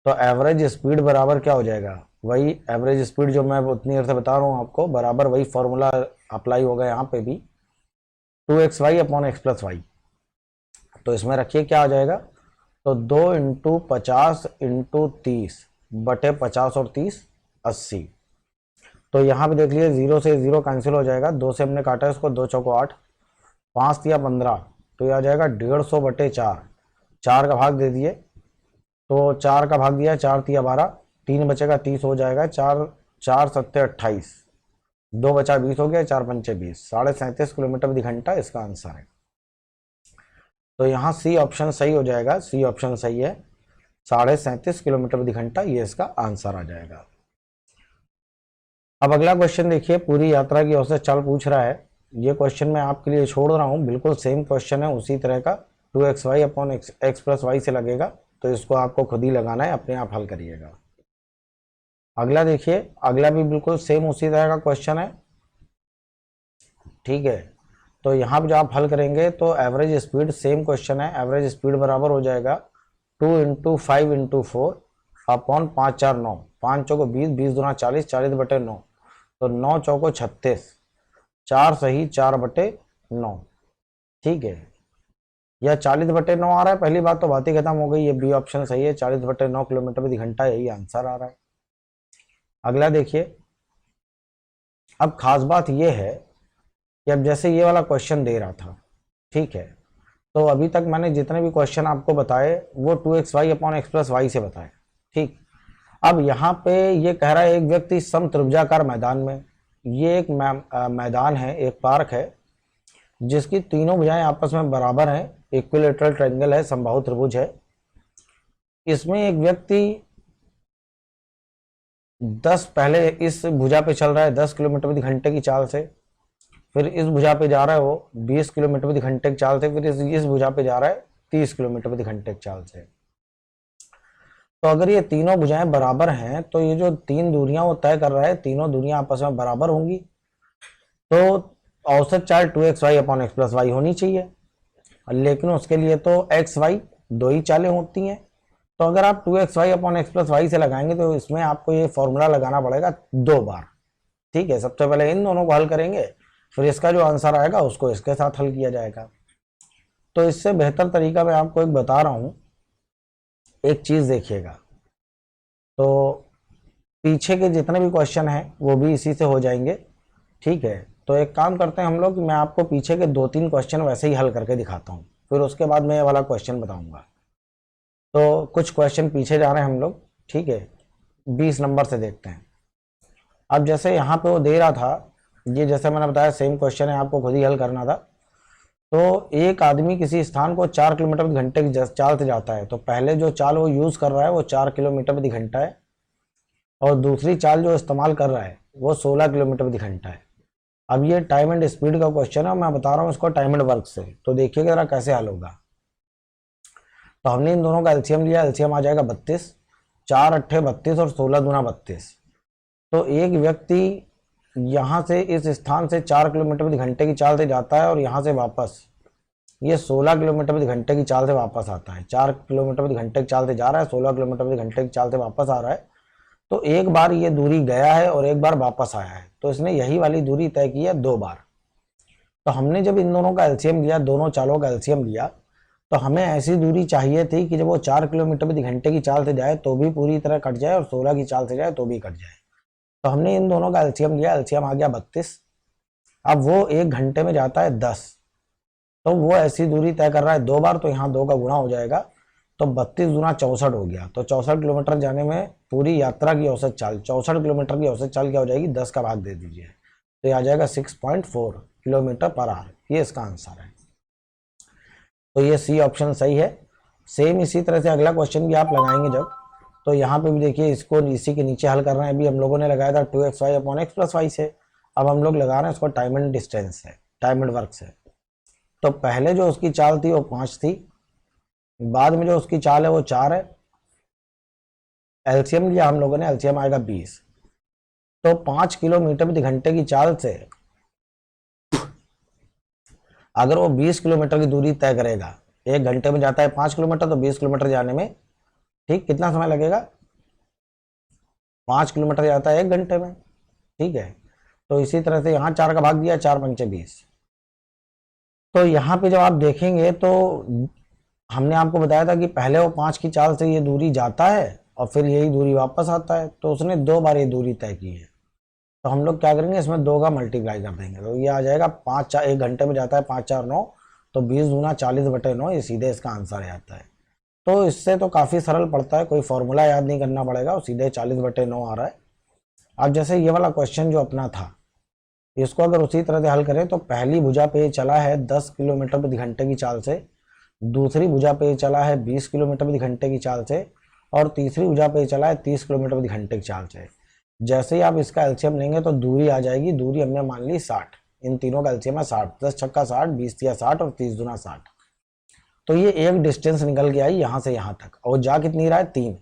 तो एवरेज स्पीड बराबर क्या हो जाएगा, वही एवरेज स्पीड जो मैं उतनी देर से बता रहा हूँ आपको, बराबर वही फॉर्मूला अप्लाई होगा यहाँ पे भी, 2xy/x+y। तो इसमें रखिए क्या आ जाएगा, तो 2 × 50 × 30/50 और 30 80। तो यहाँ पे देख लीजिए 0 से 0 कैंसिल हो जाएगा, 2 से हमने काटा इसको, 2 चौको 8, 5 तिया 15, तो ये आ जाएगा 150/4। 4 का भाग दे दिए, तो 4 का भाग दिया, 4 तिया 12, 3 बचेगा 30 हो जाएगा, 4 4 सत्ते 28, 2 बचा 20 हो गया, 4 पंचे 20, 37.5 किलोमीटर प्रति घंटा इसका आंसर है। तो यहाँ सी ऑप्शन सही हो जाएगा, सी ऑप्शन सही है, 37.5 किलोमीटर प्रति घंटा ये इसका आंसर आ जाएगा। अब अगला क्वेश्चन देखिए, पूरी यात्रा की औसत चाल पूछ रहा है। ये क्वेश्चन मैं आपके लिए छोड़ रहा हूँ, बिल्कुल सेम क्वेश्चन है उसी तरह का, 2xy/x+y से लगेगा, तो इसको आपको खुद ही लगाना है, अपने आप हल करिएगा। अगला देखिए, अगला भी बिल्कुल सेम उसी तरह का क्वेश्चन है, ठीक है। तो यहाँ पे जो आप हल करेंगे तो एवरेज स्पीड, सेम क्वेश्चन है, एवरेज स्पीड बराबर हो जाएगा 2 × 5 × 4 अपॉन 5 4 9, 5 चौको 20, 20 दूना 40, 40/9, तो 9 चौको 36, 4 सही 4/9, ठीक है। या 40/9 आ रहा है, पहली बात तो बात ही खत्म हो गई, ये बी ऑप्शन सही है, 40/9 किलोमीटर प्रति घंटा यही आंसर आ रहा है। अगला देखिए, अब खास बात ये है कि अब जैसे ये वाला क्वेश्चन दे रहा था, ठीक है, तो अभी तक मैंने जितने भी क्वेश्चन आपको बताए वो 2xy/x+y से बताए, ठीक। अब यहाँ पे ये कह रहा है एक व्यक्ति समत्रिभुजाकार मैदान में, ये एक मैदान है, एक पार्क है जिसकी तीनों भुजाएं आपस में बराबर हैं, इक्विलेटरल ट्रायंगल है, समबाहु त्रिभुज है। इसमें एक व्यक्ति 10 पहले इस भुजा पे चल रहा है 10 किलोमीटर प्रति घंटे की चाल से, फिर इस भुजा पे जा रहा है वो 20 किलोमीटर प्रति घंटे की चाल से, फिर इस भुजा पे जा रहा है 30 किलोमीटर प्रति घंटे की चाल से। तो अगर ये तीनों भुजाएं बराबर हैं तो ये जो 3 दूरियां वो तय कर रहा है, तीनों दूरियां आपस में बराबर होंगी, तो औसत चाल 2xy/x+y होनी चाहिए, लेकिन उसके लिए तो xy 2 ही चालें होती हैं। तो अगर आप 2xy/x+y से लगाएंगे तो इसमें आपको ये फॉर्मूला लगाना पड़ेगा 2 बार, ठीक है। सबसे पहले इन दोनों को हल करेंगे, फिर इसका जो आंसर आएगा उसको इसके साथ हल किया जाएगा। तो इससे बेहतर तरीका मैं आपको एक बता रहा हूं, एक चीज देखिएगा, तो पीछे के जितने भी क्वेश्चन हैं वो भी इसी से हो जाएंगे, ठीक है। तो एक काम करते हैं हम लोग, मैं आपको पीछे के 2-3 क्वेश्चन वैसे ही हल करके दिखाता हूँ, फिर उसके बाद मैं ये वाला क्वेश्चन बताऊंगा। तो कुछ क्वेश्चन पीछे जा रहे हैं हम लोग, ठीक है, 20 नंबर से देखते हैं। अब जैसे यहाँ पे वो दे रहा था, ये जैसे मैंने बताया सेम क्वेश्चन है, आपको खुद ही हल करना था। तो एक आदमी किसी स्थान को 4 किलोमीटर प्रति घंटे की चाल से जाता है, तो पहले जो चाल वो यूज कर रहा है वो 4 किलोमीटर प्रति घंटा है, और दूसरी चाल जो इस्तेमाल कर रहा है वो 16 किलोमीटर प्रति घंटा है। अब ये टाइम एंड स्पीड का क्वेश्चन है, मैं बता रहा हूँ इसको टाइम एंड वर्क से, तो देखिएगा जरा कैसे हल होगा। तो हमने इन दोनों का एलसीएम लिया, एलसीएम आ जाएगा 32, 4 अट्ठे 32 और 16 दूना 32। तो एक व्यक्ति यहाँ से इस स्थान से 4 किलोमीटर प्रति घंटे की चाल से जाता है और यहाँ से वापस ये 16 किलोमीटर प्रति घंटे की चाल से वापस आता है। 4 किलोमीटर प्रति घंटे की चाल से जा रहा है, 16 किलोमीटर प्रति घंटे की चाल से वापस आ रहा है। तो एक बार ये दूरी गया है और एक बार वापस आया है, तो इसने यही वाली दूरी तय की है 2 बार। तो हमने जब इन दोनों का एलसीएम लिया, दोनों चालों का एलसीएम लिया, तो हमें ऐसी दूरी चाहिए थी कि जब वो 4 किलोमीटर प्रति घंटे की चाल से जाए तो भी पूरी तरह कट जाए और 16 की चाल से जाए तो भी कट जाए। तो हमने इन दोनों का एलसीएम लिया, एलसीएम आ गया 32। अब वो 1 घंटे में जाता है 10, तो वो ऐसी दूरी तय कर रहा है 2 बार, तो यहाँ 2 का गुणा हो जाएगा, तो 32 दूना 64 हो गया। तो 64 किलोमीटर जाने में पूरी यात्रा की औसत चाल, 64 किलोमीटर की औसत चाल क्या हो जाएगी, 10 का भाग दे दीजिए, तो ये आ जाएगा 6.4 किलोमीटर पर आवर, ये इसका आंसर है। तो ये सी ऑप्शन सही है। सेम इसी तरह से अगला क्वेश्चन भी आप लगाएंगे जब, तो यहाँ पे भी देखिए इसको इसी के नीचे हल कर रहे हैं। अभी हम लोगों ने लगाया था 2xy/x+y से, अब हम लोग लगा रहे हैं इसको टाइम एंड डिस्टेंस से, टाइम एंड वर्क से। तो पहले जो उसकी चाल थी वो 5 थी, बाद में जो उसकी चाल है वो 4 है। एलसीएम लिया हम लोगों ने, एलसीएम आएगा 20। तो 5 किलोमीटर प्रति घंटे की चाल से अगर वो 20 किलोमीटर की दूरी तय करेगा, 1 घंटे में जाता है 5 किलोमीटर, तो 20 किलोमीटर जाने में ठीक कितना समय लगेगा? 5 किलोमीटर जाता है 1 घंटे में। ठीक है, तो इसी तरह से यहाँ 4 का भाग दिया, 4 पंचे 20। तो यहाँ पे जब आप देखेंगे तो हमने आपको बताया था कि पहले वो 5 की चाल से ये दूरी जाता है और फिर यही दूरी वापस आता है, तो उसने 2 बार ये दूरी तय की है। तो हम लोग क्या करेंगे, इसमें 2 का मल्टीप्लाई कर देंगे, तो ये आ जाएगा 5 1 घंटे में जाता है 5 4 9, तो 20 दूना 40/9, ये सीधे इसका आंसर आता है। तो इससे तो काफ़ी सरल पड़ता है, कोई फॉर्मूला याद नहीं करना पड़ेगा, और सीधे 40/9 आ रहा है। अब जैसे ये वाला क्वेश्चन जो अपना था, इसको अगर उसी तरह से हल करें तो पहली भुजा पे ये चला है 10 किलोमीटर प्रति घंटे की चाल से, दूसरी भुजा पे ये चला है 20 किलोमीटर प्रति घंटे की चाल से, और तीसरी भुजा पे ये चला है 30 किलोमीटर प्रति घंटे की चाल से। जैसे ही आप इसका एलसीएम लेंगे तो दूरी आ जाएगी, दूरी हमने मान ली 60, इन तीनों का एलसीएम है 60, 10 छक्का 60, 20 तिया 60 और 30 दूना 60। तो ये एक डिस्टेंस निकल के आई यहाँ से यहाँ तक, और जा कितनी रहा है 3,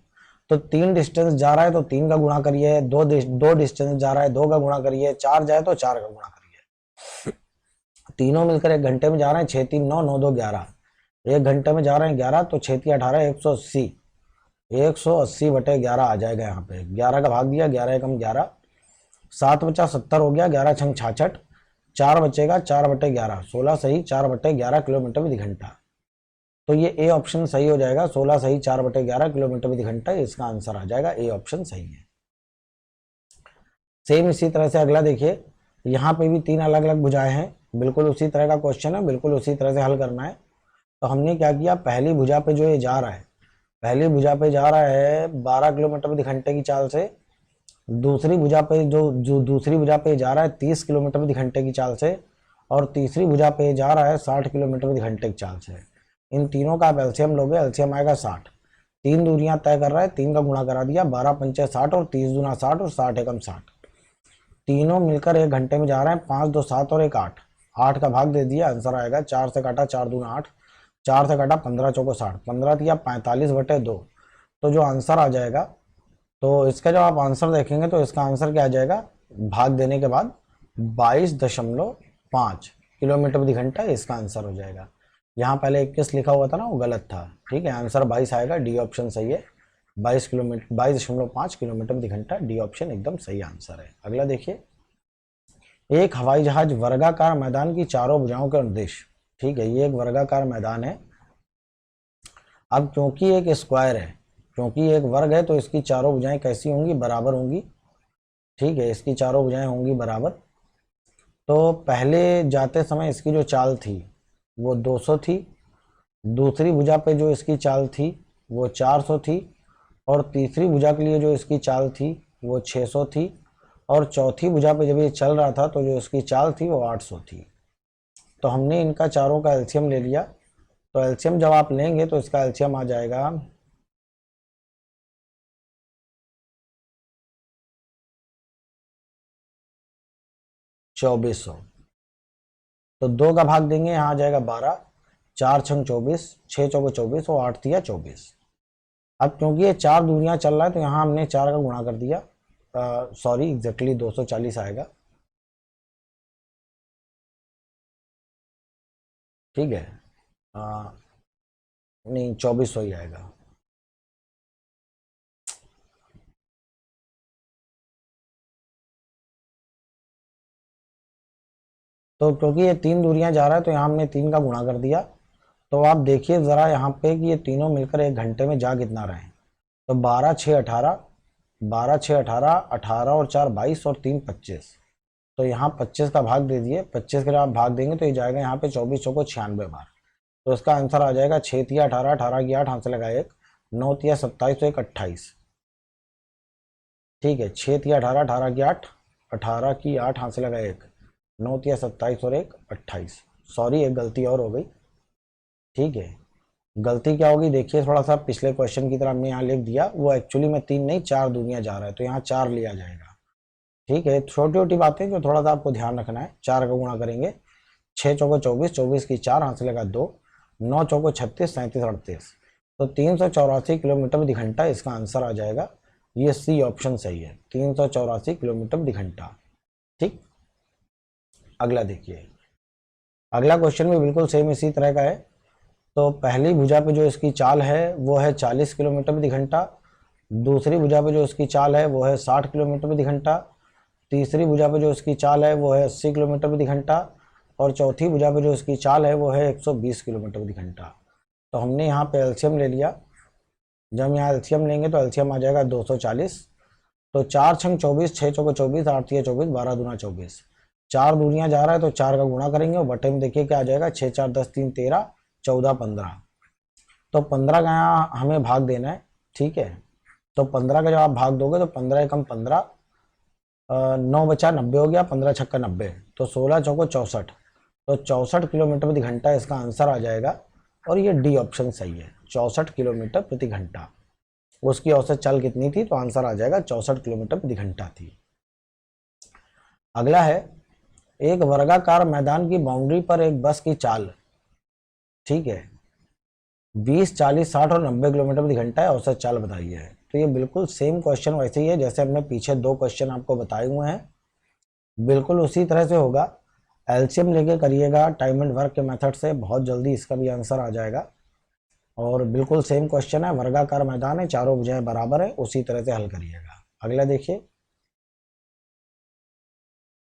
तो 3 डिस्टेंस जा रहा है तो 3 का गुणा करिए, 2 डिस्टेंस जा रहा है 2 का गुणा करिए, 4 जाए तो 4 का गुणा करिए। तीनों मिलकर 1 घंटे में जा रहे हैं, 6 3 9 9 2 11, 1 घंटे में जा रहे हैं 11, तो 6 3 18 180, 180/11 आ जाएगा। यहाँ पे 11 का भाग दिया, 11 एकम 11, 7 बचा 70 हो गया, 11 छंग 66, 4 बचेगा 4/11, 16 सही 4/11 किलोमीटर प्रति घंटा। तो ये ए ऑप्शन सही हो जाएगा, 16 सही 4/11 किलोमीटर प्रति घंटा, इसका आंसर आ जाएगा, ए ऑप्शन सही है। सेम इसी तरह से अगला देखिए, यहाँ पे भी 3 अलग अलग भुजाएं हैं, बिल्कुल उसी तरह का क्वेश्चन है, बिल्कुल उसी तरह से हल करना है। तो हमने क्या किया, पहली भुजा पे जो ये जा रहा है, पहली भुजा पे जा रहा है 12 किलोमीटर प्रति घंटे की चाल से, दूसरी भुजा पे जो दूसरी भुजा पे जा रहा है 30 किलोमीटर प्रति घंटे की चाल से, और तीसरी भुजा पे जा रहा है 60 किलोमीटर प्रति घंटे की चाल से। इन तीनों का आप एलसीएम लोगे, एलसीएम आएगा 60, 3 दूरियां तय कर रहा है, 3 का गुणा करा दिया, 12 पंचे 60 और 30 दूना 60 और 60 एकम 60, तीनों मिलकर 1 घंटे में जा रहे हैं, 5 2 7 और 1 8, 8 का भाग दे दिया, आंसर आएगा, 4 से काटा 4 दूना 8, 4 से काटा 15 चौको 60, 15 दिया 45/2, तो जो आंसर आ जाएगा, तो इसका जब आप आंसर देखेंगे तो इसका आंसर क्या आ जाएगा, भाग देने के बाद 22.5 किलोमीटर प्रति घंटा, इसका आंसर हो जाएगा। यहाँ पहले 21 लिखा हुआ था ना, वो गलत था। ठीक है, आंसर 22 आएगा, डी ऑप्शन सही है, 22.5 किलोमीटर प्रति घंटा, डी ऑप्शन एकदम सही आंसर है। अगला देखिए, एक हवाई जहाज वर्गाकार मैदान की चारों भुजाओं के निर्देश। ठीक है, ये एक वर्गाकार मैदान है। अब क्योंकि एक स्क्वायर है, क्योंकि एक वर्ग है, तो इसकी चारों भुजाएं कैसी होंगी, बराबर होंगी। ठीक है, इसकी चारों भुजाएं होंगी बराबर। तो पहले जाते समय इसकी जो चाल थी वो 200 थी, दूसरी भुजा पे जो इसकी चाल थी वो 400 थी, और तीसरी भुजा के लिए जो इसकी चाल थी वो 600 थी, और चौथी भुजा पे जब ये चल रहा था तो जो इसकी चाल थी वो 800 थी। तो हमने इनका चारों का एलसीएम ले लिया। तो एलसीएम जब आप लेंगे तो इसका एलसीएम आ जाएगा 2400। तो 2 का भाग देंगे, यहाँ आ जाएगा 12, 4 छंग 24, 6 चौको 24 और 8 तिया 24। अब क्योंकि ये 4 दूरियां चल रहा है तो यहाँ हमने 4 का गुणा कर दिया, सॉरी एग्जैक्टली 240 आएगा। ठीक है, नहीं 2400 ही आएगा। तो क्योंकि ये 3 दूरियां जा रहा है तो यहाँ हमने 3 का गुणा कर दिया। तो आप देखिए ज़रा यहाँ पे कि ये तीनों मिलकर 1 घंटे में जा कितना रहे हैं। तो 12 6 18, 12 6 18, 18 और 4 22 और 3 25। तो यहाँ 25 का भाग दे दिए, 25 के जब आप भाग देंगे तो ये जाएगा यहाँ पे 24 चौको 96 बार। तो इसका आंसर आ जाएगा 6 तिया 18, 18 की 8 हाथ से लगा 1, 9 तिया 27 तो 1 28। ठीक है, 6 तिया 18, 18 की 8, 18 की 8 हाथ से लगा 1, 9 तिया 27 और 1 28। सॉरी एक गलती और हो गई। ठीक है, गलती क्या होगी देखिए, थोड़ा सा पिछले क्वेश्चन की तरह हमने यहाँ लिख दिया, वो एक्चुअली में 3 नहीं 4 दूरियां जा रहा है, तो यहाँ 4 लिया जाएगा। ठीक है, छोटी छोटी बातें जो थोड़ा सा आपको ध्यान रखना है। 4 का गुणा करेंगे, 6 चौको 24, 24 की 4 हाथ से लगा 2, 9 चौको 36, 37 38, तो 384 किलोमीटर प्रति घंटा इसका आंसर आ जाएगा। ये सी ऑप्शन सही है, 384 किलोमीटर प्रति घंटा। ठीक, अगला देखिए, अगला क्वेश्चन भी बिल्कुल सेम इसी तरह का है। तो पहली भुजा पे जो इसकी चाल है वो है 40 किलोमीटर प्रति घंटा, दूसरी भुजा पे जो इसकी चाल है वो है 60 किलोमीटर प्रति घंटा, तीसरी भुजा पे जो इसकी चाल है वो है 80 किलोमीटर प्रति घंटा, और चौथी भुजा पे जो इसकी चाल है वो है 120 किलोमीटर प्रति घंटा। तो हमने यहाँ पे एलसीएम ले लिया। जब हम यहाँ एलसीएम लेंगे तो एलसीएम आ जाएगा 240। तो 4 छंग 24, 6 चौको 24, 8 तिया 24, 12 दूना 24। 4 दूरियां जा रहा है तो 4 का गुणा करेंगे और बटे में देखिए क्या आ जाएगा, 6 4 10 3 13, 14 15। तो 15 का यहाँ हमें भाग देना है, ठीक है। तो 15 का जब आप भाग दोगे तो 15 एकम 15, 9 बचा 90 हो गया, 15 छक्का 90, तो 16 चौको 64। तो 64 किलोमीटर प्रति घंटा इसका आंसर आ जाएगा, और ये डी ऑप्शन सही है, 64 किलोमीटर प्रति घंटा। उसकी औसत चाल कितनी थी, तो आंसर आ जाएगा 64 किलोमीटर प्रति घंटा थी। अगला है, एक वर्गाकार मैदान की बाउंड्री पर एक बस की चाल, ठीक है, 20, 40, 60 और 90 किलोमीटर प्रति घंटा है, औसत चाल बताइए। तो ये बिल्कुल सेम क्वेश्चन वैसे ही है जैसे हमने पीछे 2 क्वेश्चन आपको बताए हुए हैं, बिल्कुल उसी तरह से होगा। एलसीएम लेके करिएगा टाइम एंड वर्क के मेथड से, बहुत जल्दी इसका भी आंसर आ जाएगा। और बिल्कुल सेम क्वेश्चन है, वर्गाकार मैदान है, चारों भुजाएं बराबर है, उसी तरह से हल करिएगा। अगला देखिए,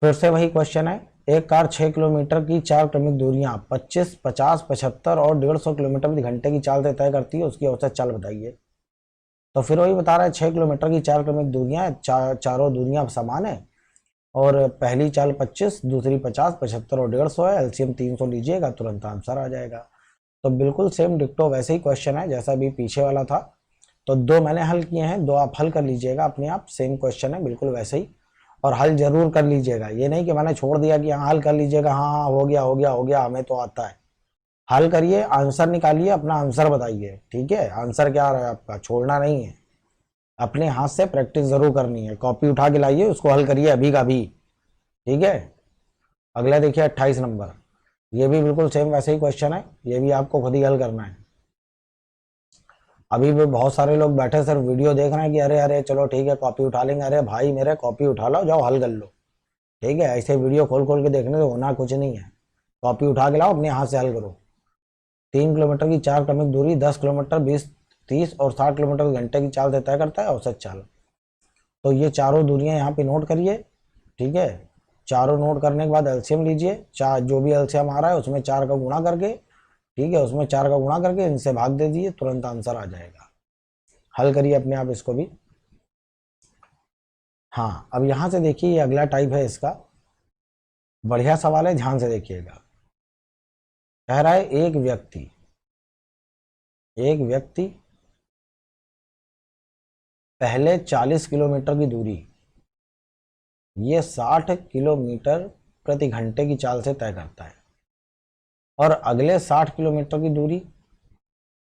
फिर से वही क्वेश्चन है। एक कार 6 किलोमीटर की 4 क्रमिक दूरियां 25, 50, 75 और 150 किलोमीटर प्रति घंटे की चाल से तय करती है, उसकी औसत चाल बताइए। तो फिर वही बता रहा है, 6 किलोमीटर की 4 क्रमिक दूरियां, चारों दूरियां समान है, और पहली चाल 25, दूसरी 50, 75 और 150 है। एलसीएम 300 लीजिएगा, तुरंत आंसर आ जाएगा। तो बिल्कुल सेम डिक्टो वैसे ही क्वेश्चन है जैसा भी पीछे वाला था। तो 2 मैंने हल किए हैं, 2 आप हल कर लीजिएगा अपने आप, सेम क्वेश्चन है बिल्कुल वैसे ही। और हल जरूर कर लीजिएगा, ये नहीं कि मैंने छोड़ दिया कि हाँ हल कर लीजिएगा, हाँ हो गया हो गया हो गया, हमें तो आता है। हल करिए, आंसर निकालिए, अपना आंसर बताइए, ठीक है। आंसर क्या आ रहा है आपका, छोड़ना नहीं है, अपने हाथ से प्रैक्टिस जरूर करनी है। कॉपी उठा के लाइए, उसको हल करिए अभी का अभी, ठीक है। अगला देखिए 28 नंबर, ये भी बिल्कुल सेम वैसे ही क्वेश्चन है, ये भी आपको खुद ही हल करना है। अभी भी बहुत सारे लोग बैठे सिर्फ वीडियो देख रहे हैं कि अरे अरे चलो ठीक है कॉपी उठा लेंगे। अरे भाई मेरे कॉपी उठा लो, जाओ हल कर लो, ठीक है। ऐसे वीडियो खोल खोल के देखने से होना कुछ नहीं है, कॉपी उठा के लाओ, अपने हाथ से हल करो। 3 किलोमीटर की 4 क्रमिक दूरी 10 किलोमीटर, 20, 30 और 60 किलोमीटर घंटे की चाल से तय करता है, औसत चाल। तो ये चारों दूरियां यहाँ पे नोट करिए, ठीक है। चारों नोट करने के बाद एलसीएम लीजिए, चार जो भी एलसीएम आ रहा है उसमें 4 का गुणा करके, ठीक है, उसमें 4 का गुणा करके इनसे भाग दे दीजिए, तुरंत आंसर आ जाएगा। हल करिए अपने आप इसको भी। हाँ, अब यहां से देखिए, ये अगला टाइप है इसका, बढ़िया सवाल है, ध्यान से देखिएगा। कह रहा है एक व्यक्ति पहले 40 किलोमीटर की दूरी ये 60 किलोमीटर प्रति घंटे की चाल से तय करता है, और अगले 60 किलोमीटर की दूरी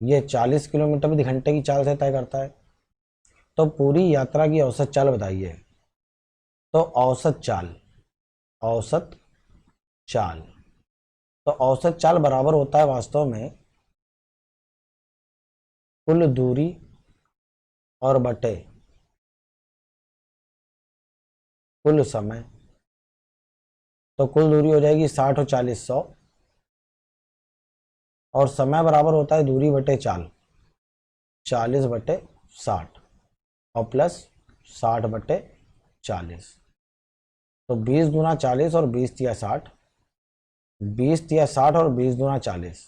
ये 40 किलोमीटर प्रति घंटे की चाल से तय करता है। तो पूरी यात्रा की औसत चाल बताइए। तो औसत चाल, तो औसत चाल बराबर होता है वास्तव में कुल दूरी और बटे कुल समय। तो कुल दूरी हो जाएगी 60 और 40, 100, और समय बराबर होता है दूरी बटे चाल, 40 बटे 60 और प्लस 60 बटे 40। तो 20 दूना 40 और 20 तिया 60, 20 तिया 60 और 20 दूना 40,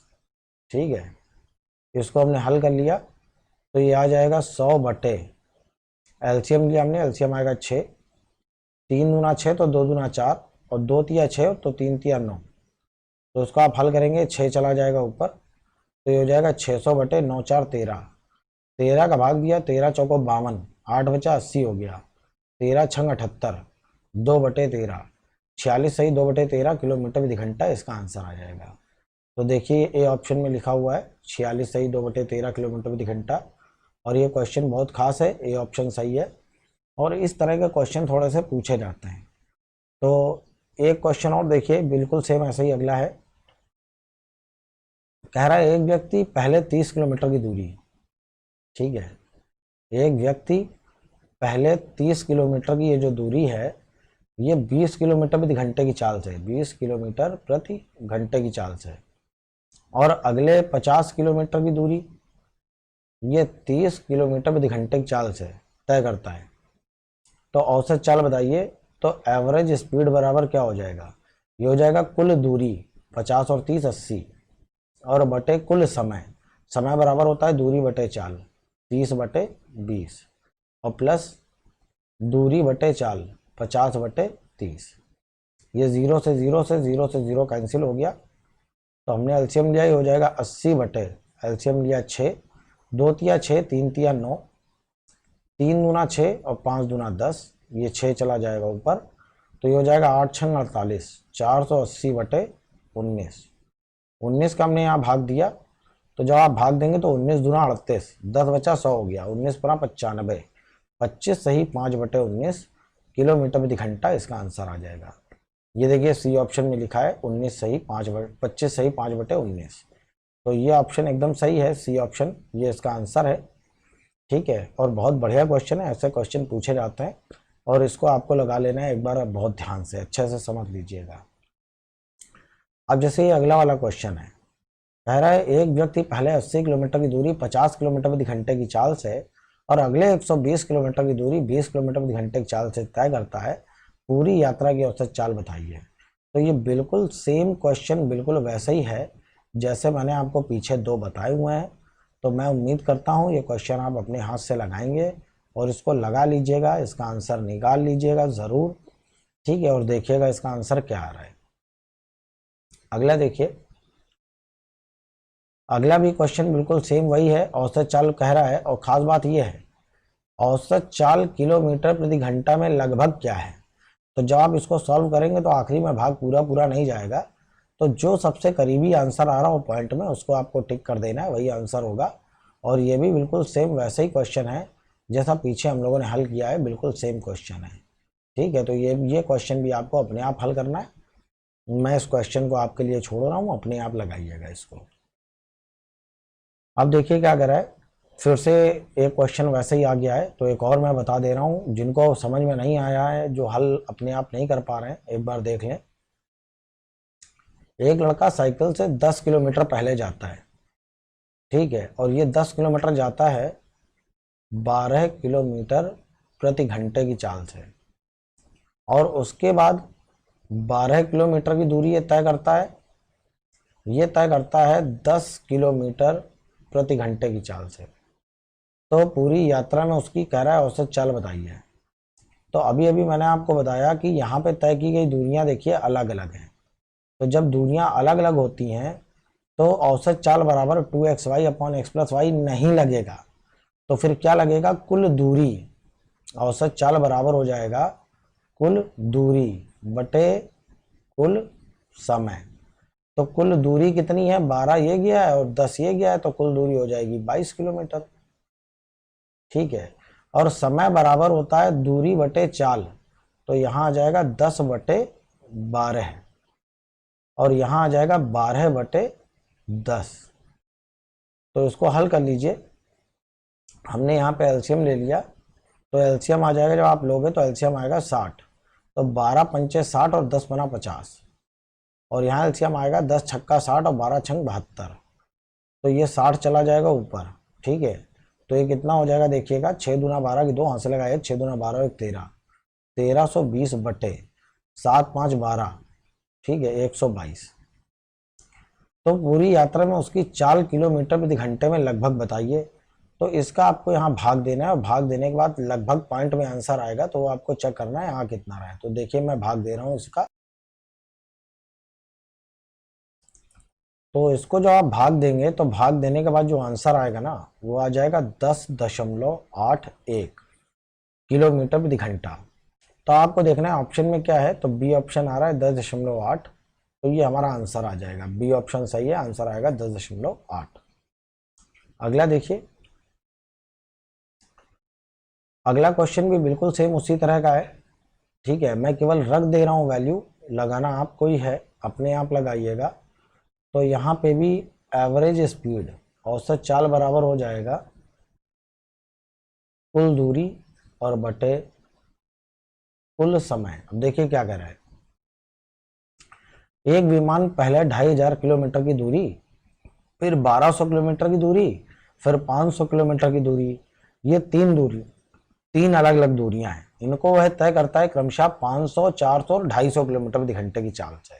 ठीक है। इसको हमने हल कर लिया, तो ये आ जाएगा 100 बटे, एलसीएम लिया हमने, एलसीएम आएगा 6, 3 दूना 6 तो 2 दूना 4, और 2 तिया 6 तो 3 तिया 9। तो उसको आप हल करेंगे, 6 चला जाएगा ऊपर, तो ये हो जाएगा 600 बटे 9 4 13, 13 का भाग दिया, 13 चौको 52, 8 बचा 80 हो गया, 13 छंग 78, 2 बटे 13, 46 सही 2 बटे 13 किलोमीटर प्रति घंटा इसका आंसर आ जाएगा। तो देखिए ए ऑप्शन में लिखा हुआ है 46 सही 2 बटे 13 किलोमीटर प्रति घंटा, और ये क्वेश्चन बहुत खास है, ए ऑप्शन सही है। और इस तरह के क्वेश्चन थोड़े से पूछे जाते हैं। तो एक क्वेश्चन और देखिए, बिल्कुल सेम ऐसे ही अगला है। कह रहा है एक व्यक्ति पहले 30 किलोमीटर की दूरी, ठीक है, एक व्यक्ति पहले 30 किलोमीटर की ये जो दूरी है ये 20 किलोमीटर प्रति घंटे की चाल से, 20 किलोमीटर प्रति घंटे की चाल से। और अगले 50 किलोमीटर की दूरी ये 30 किलोमीटर प्रति घंटे की चाल से तय करता है। तो औसत चाल बताइए। तो एवरेज स्पीड बराबर क्या हो जाएगा, ये हो जाएगा कुल दूरी 50 और 30 80 और बटे कुल समय, समय बराबर होता है दूरी बटे चाल 30 बटे 20 और प्लस दूरी बटे चाल 50 बटे 30। ये 0 से 0 से 0 से 0 कैंसिल हो गया। तो हमने एलसीएम लिया, ये हो जाएगा 80 बटे, एलसीएम लिया 6, 2 तिया 6, 3 तिया 9, 3 दूना 6 और 5 दूना 10, ये 6 चला जाएगा ऊपर। तो ये हो जाएगा 8 छंग 48, 480 बटे 19। 19 का हमने यहाँ भाग दिया, तो जब आप भाग देंगे तो 19 दूना 38, 10 बचा 100 हो गया, 19 परा 95, 25 सही 5 बटे 19 किलोमीटर प्रति घंटा इसका आंसर आ जाएगा। ये देखिए सी ऑप्शन में लिखा है 19 सही 25 सही 5 बटे 19। तो ये ऑप्शन एकदम सही है, सी ऑप्शन, ये इसका आंसर है। ठीक है, और बहुत बढ़िया क्वेश्चन है, ऐसे क्वेश्चन पूछे जाते हैं और इसको आपको लगा लेना है एक बार, बहुत ध्यान से अच्छे से समझ लीजिएगा। अब जैसे ये अगला वाला क्वेश्चन है, कह रहा है एक व्यक्ति पहले 80 किलोमीटर की दूरी 50 किलोमीटर प्रति घंटे की चाल से और अगले 120 किलोमीटर की दूरी 20 किलोमीटर प्रति घंटे की चाल से तय करता है, पूरी यात्रा की औसत चाल बताइए। तो ये बिल्कुल सेम क्वेश्चन, बिल्कुल वैसे ही है जैसे मैंने आपको पीछे 2 बताए हुए हैं। तो मैं उम्मीद करता हूँ ये क्वेश्चन आप अपने हाथ से लगाएंगे और इसको लगा लीजिएगा, इसका आंसर निकाल लीजिएगा ज़रूर। ठीक है, और देखिएगा इसका आंसर क्या आ रहा है। अगला देखिए, अगला भी क्वेश्चन बिल्कुल सेम वही है, औसत चाल कह रहा है और ख़ास बात यह है औसत चाल किलोमीटर प्रति घंटा में लगभग क्या है। तो जब आप इसको सॉल्व करेंगे तो आखिरी में भाग पूरा पूरा नहीं जाएगा, तो जो सबसे करीबी आंसर आ रहा हो पॉइंट में उसको आपको टिक कर देना है, वही आंसर होगा। और ये भी बिल्कुल सेम वैसे ही क्वेश्चन है जैसा पीछे हम लोगों ने हल किया है, बिल्कुल सेम क्वेश्चन है। ठीक है, तो ये क्वेश्चन भी आपको अपने आप हल करना है। मैं इस क्वेश्चन को आपके लिए छोड़ रहा हूँ, अपने आप लगाइएगा इसको। अब देखिए क्या कर रहा है, फिर से एक क्वेश्चन वैसे ही आ गया है, तो एक और मैं बता दे रहा हूँ। जिनको समझ में नहीं आया है, जो हल अपने आप नहीं कर पा रहे हैं, एक बार देख लें। एक लड़का साइकिल से 10 किलोमीटर पहले जाता है, ठीक है, और ये 10 किलोमीटर जाता है 12 किलोमीटर प्रति घंटे की चाल से, और उसके बाद 12 किलोमीटर की दूरी ये तय करता है, ये तय करता है 10 किलोमीटर प्रति घंटे की चाल से। तो पूरी यात्रा में उसकी कह रहा है औसत चाल बताइए। तो अभी अभी मैंने आपको बताया कि यहाँ पे तय की गई दूरियां देखिए अलग अलग हैं। तो जब दूरियां अलग अलग होती हैं तो औसत चाल बराबर 2xy upon x plus Y नहीं लगेगा। तो फिर क्या लगेगा, कुल दूरी। औसत चाल बराबर हो जाएगा कुल दूरी बटे कुल समय। तो कुल दूरी कितनी है, 12 ये गया है और 10 ये गया है, तो कुल दूरी हो जाएगी 22 किलोमीटर। ठीक है, और समय बराबर होता है दूरी बटे चाल। तो यहाँ आ जाएगा 10 बटे 12 और यहाँ आ जाएगा 12 बटे 10। तो इसको हल कर लीजिए। हमने यहाँ पे एलसीएम ले लिया, तो एलसीएम आ जाएगा, जब आप लोगे तो एलसीएम आएगा 60। तो 12 पंचे 60 और 10 बना 50, और यहाँ एलसीएम आएगा 10 छक्का 60 और 12 छंग 72। तो ये 60 चला जाएगा ऊपर। ठीक है, तो ये कितना हो जाएगा देखिएगा, 6 दूना 12 की 2 हाथ से लगाए, 6 दूना 12 एक 13, 1320 बटे 7 5 12, ठीक है, 122। तो पूरी यात्रा में उसकी चाल किलोमीटर प्रति घंटे में लगभग बताइए। तो इसका आपको यहाँ भाग देना है और भाग देने के बाद लगभग पॉइंट में आंसर आएगा, तो वो आपको चेक करना है यहाँ कितना रहा है। तो देखिए मैं भाग दे रहा हूँ इसका। तो इसको जो आप भाग देंगे तो भाग देने के बाद जो आंसर आएगा ना, वो आ जाएगा 10.81 किलोमीटर प्रति घंटा। तो आपको देखना है ऑप्शन में क्या है, तो बी ऑप्शन आ रहा है 10.8। तो ये हमारा आंसर आ जाएगा, बी ऑप्शन सही है, आंसर आएगा 10.8। अगला देखिए, अगला क्वेश्चन भी बिल्कुल सेम उसी तरह का है। ठीक है, मैं केवल रख दे रहा हूँ वैल्यू, लगाना आपको ही है, अपने आप लगाइएगा। तो यहाँ पे भी एवरेज स्पीड औसत चाल बराबर हो जाएगा कुल दूरी और बटे कुल समय। अब देखिए क्या कह रहा है, एक विमान पहले 2500 किलोमीटर की दूरी, फिर 1200 किलोमीटर की दूरी, फिर 500 किलोमीटर की दूरी, ये तीन अलग अलग दूरियां हैं, इनको वह तय करता है क्रमशः 500, 400 और 250 किलोमीटर प्रति घंटे की चाल से।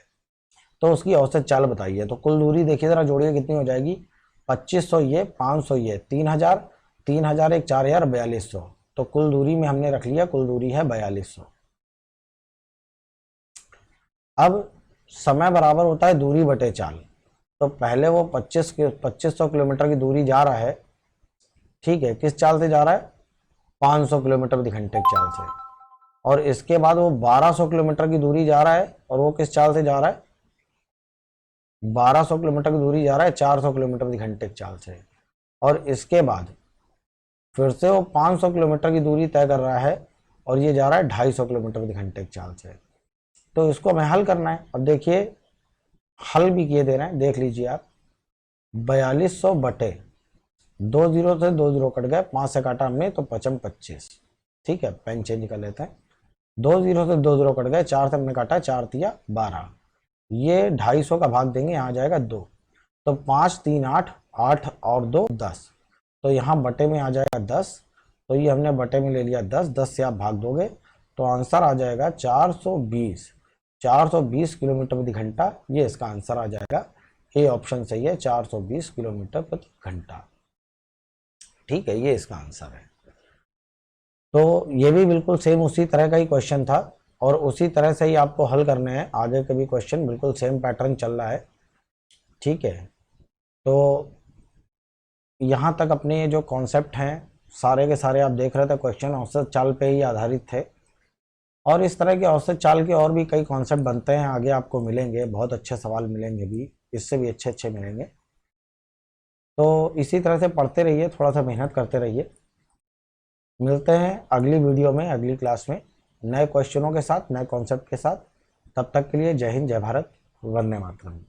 तो उसकी औसत चाल बताइए। तो कुल दूरी देखिए जरा, जोड़िए कितनी हो जाएगी, 2500 ये, 500 ये, 3000, 3000 एक 4000, 4200। तो कुल दूरी में हमने रख लिया, कुल दूरी है 4200। अब समय बराबर होता है दूरी बटे चाल। तो पहले वो 2500 किलोमीटर की दूरी जा रहा है, ठीक है, किस चाल से जा रहा है, 500 किलोमीटर प्रति घंटे की चाल से। और इसके बाद वो 1200 किलोमीटर की दूरी जा रहा है, और वो किस चाल से जा रहा है, 1200 किलोमीटर की दूरी जा रहा है 400 किलोमीटर प्रति घंटे की चाल से। और इसके बाद फिर से वो 500 किलोमीटर की दूरी तय कर रहा है, और ये जा रहा है 250 किलोमीटर प्रति घंटे की चाल से। तो इसको हमें हल करना है। अब देखिए हल भी किए दे रहे हैं, देख लीजिए आप, 4200 बटे 20 से 20 कट गए, 5 से काटा हमने तो 25, ठीक है, पेन चेंज कर लेते हैं। 20 से 20 कट गए, 4 से हमने काटा, 4 तिया 12, ये 250 का भाग देंगे, यहाँ जाएगा 2, तो 5 3 8, 8 और 2 10, तो यहाँ बटे में आ जाएगा 10, तो ये हमने बटे में ले लिया 10, 10 से आप भाग दोगे तो आंसर आ जाएगा 420 किलोमीटर प्रति घंटा। ये इसका आंसर आ जाएगा, ए ऑप्शन सही है, 420 किलोमीटर प्रति घंटा, ठीक है, ये इसका आंसर है। तो ये भी बिल्कुल सेम उसी तरह का ही क्वेश्चन था, और उसी तरह से ही आपको हल करने हैं आगे के भी क्वेश्चन, बिल्कुल सेम पैटर्न चल रहा है, ठीक है। तो यहाँ तक अपने ये जो कॉन्सेप्ट हैं सारे के सारे आप देख रहे थे, क्वेश्चन औसत चाल पे ही आधारित थे, और इस तरह के औसत चाल के और भी कई कॉन्सेप्ट बनते हैं, आगे आपको मिलेंगे, बहुत अच्छे सवाल मिलेंगे भी, इससे भी अच्छे अच्छे मिलेंगे। तो इसी तरह से पढ़ते रहिए, थोड़ा सा मेहनत करते रहिए। मिलते हैं अगली वीडियो में, अगली क्लास में, नए क्वेश्चनों के साथ, नए कॉन्सेप्ट के साथ। तब तक के लिए जय हिंद, जय भारत, वंदे मातरम।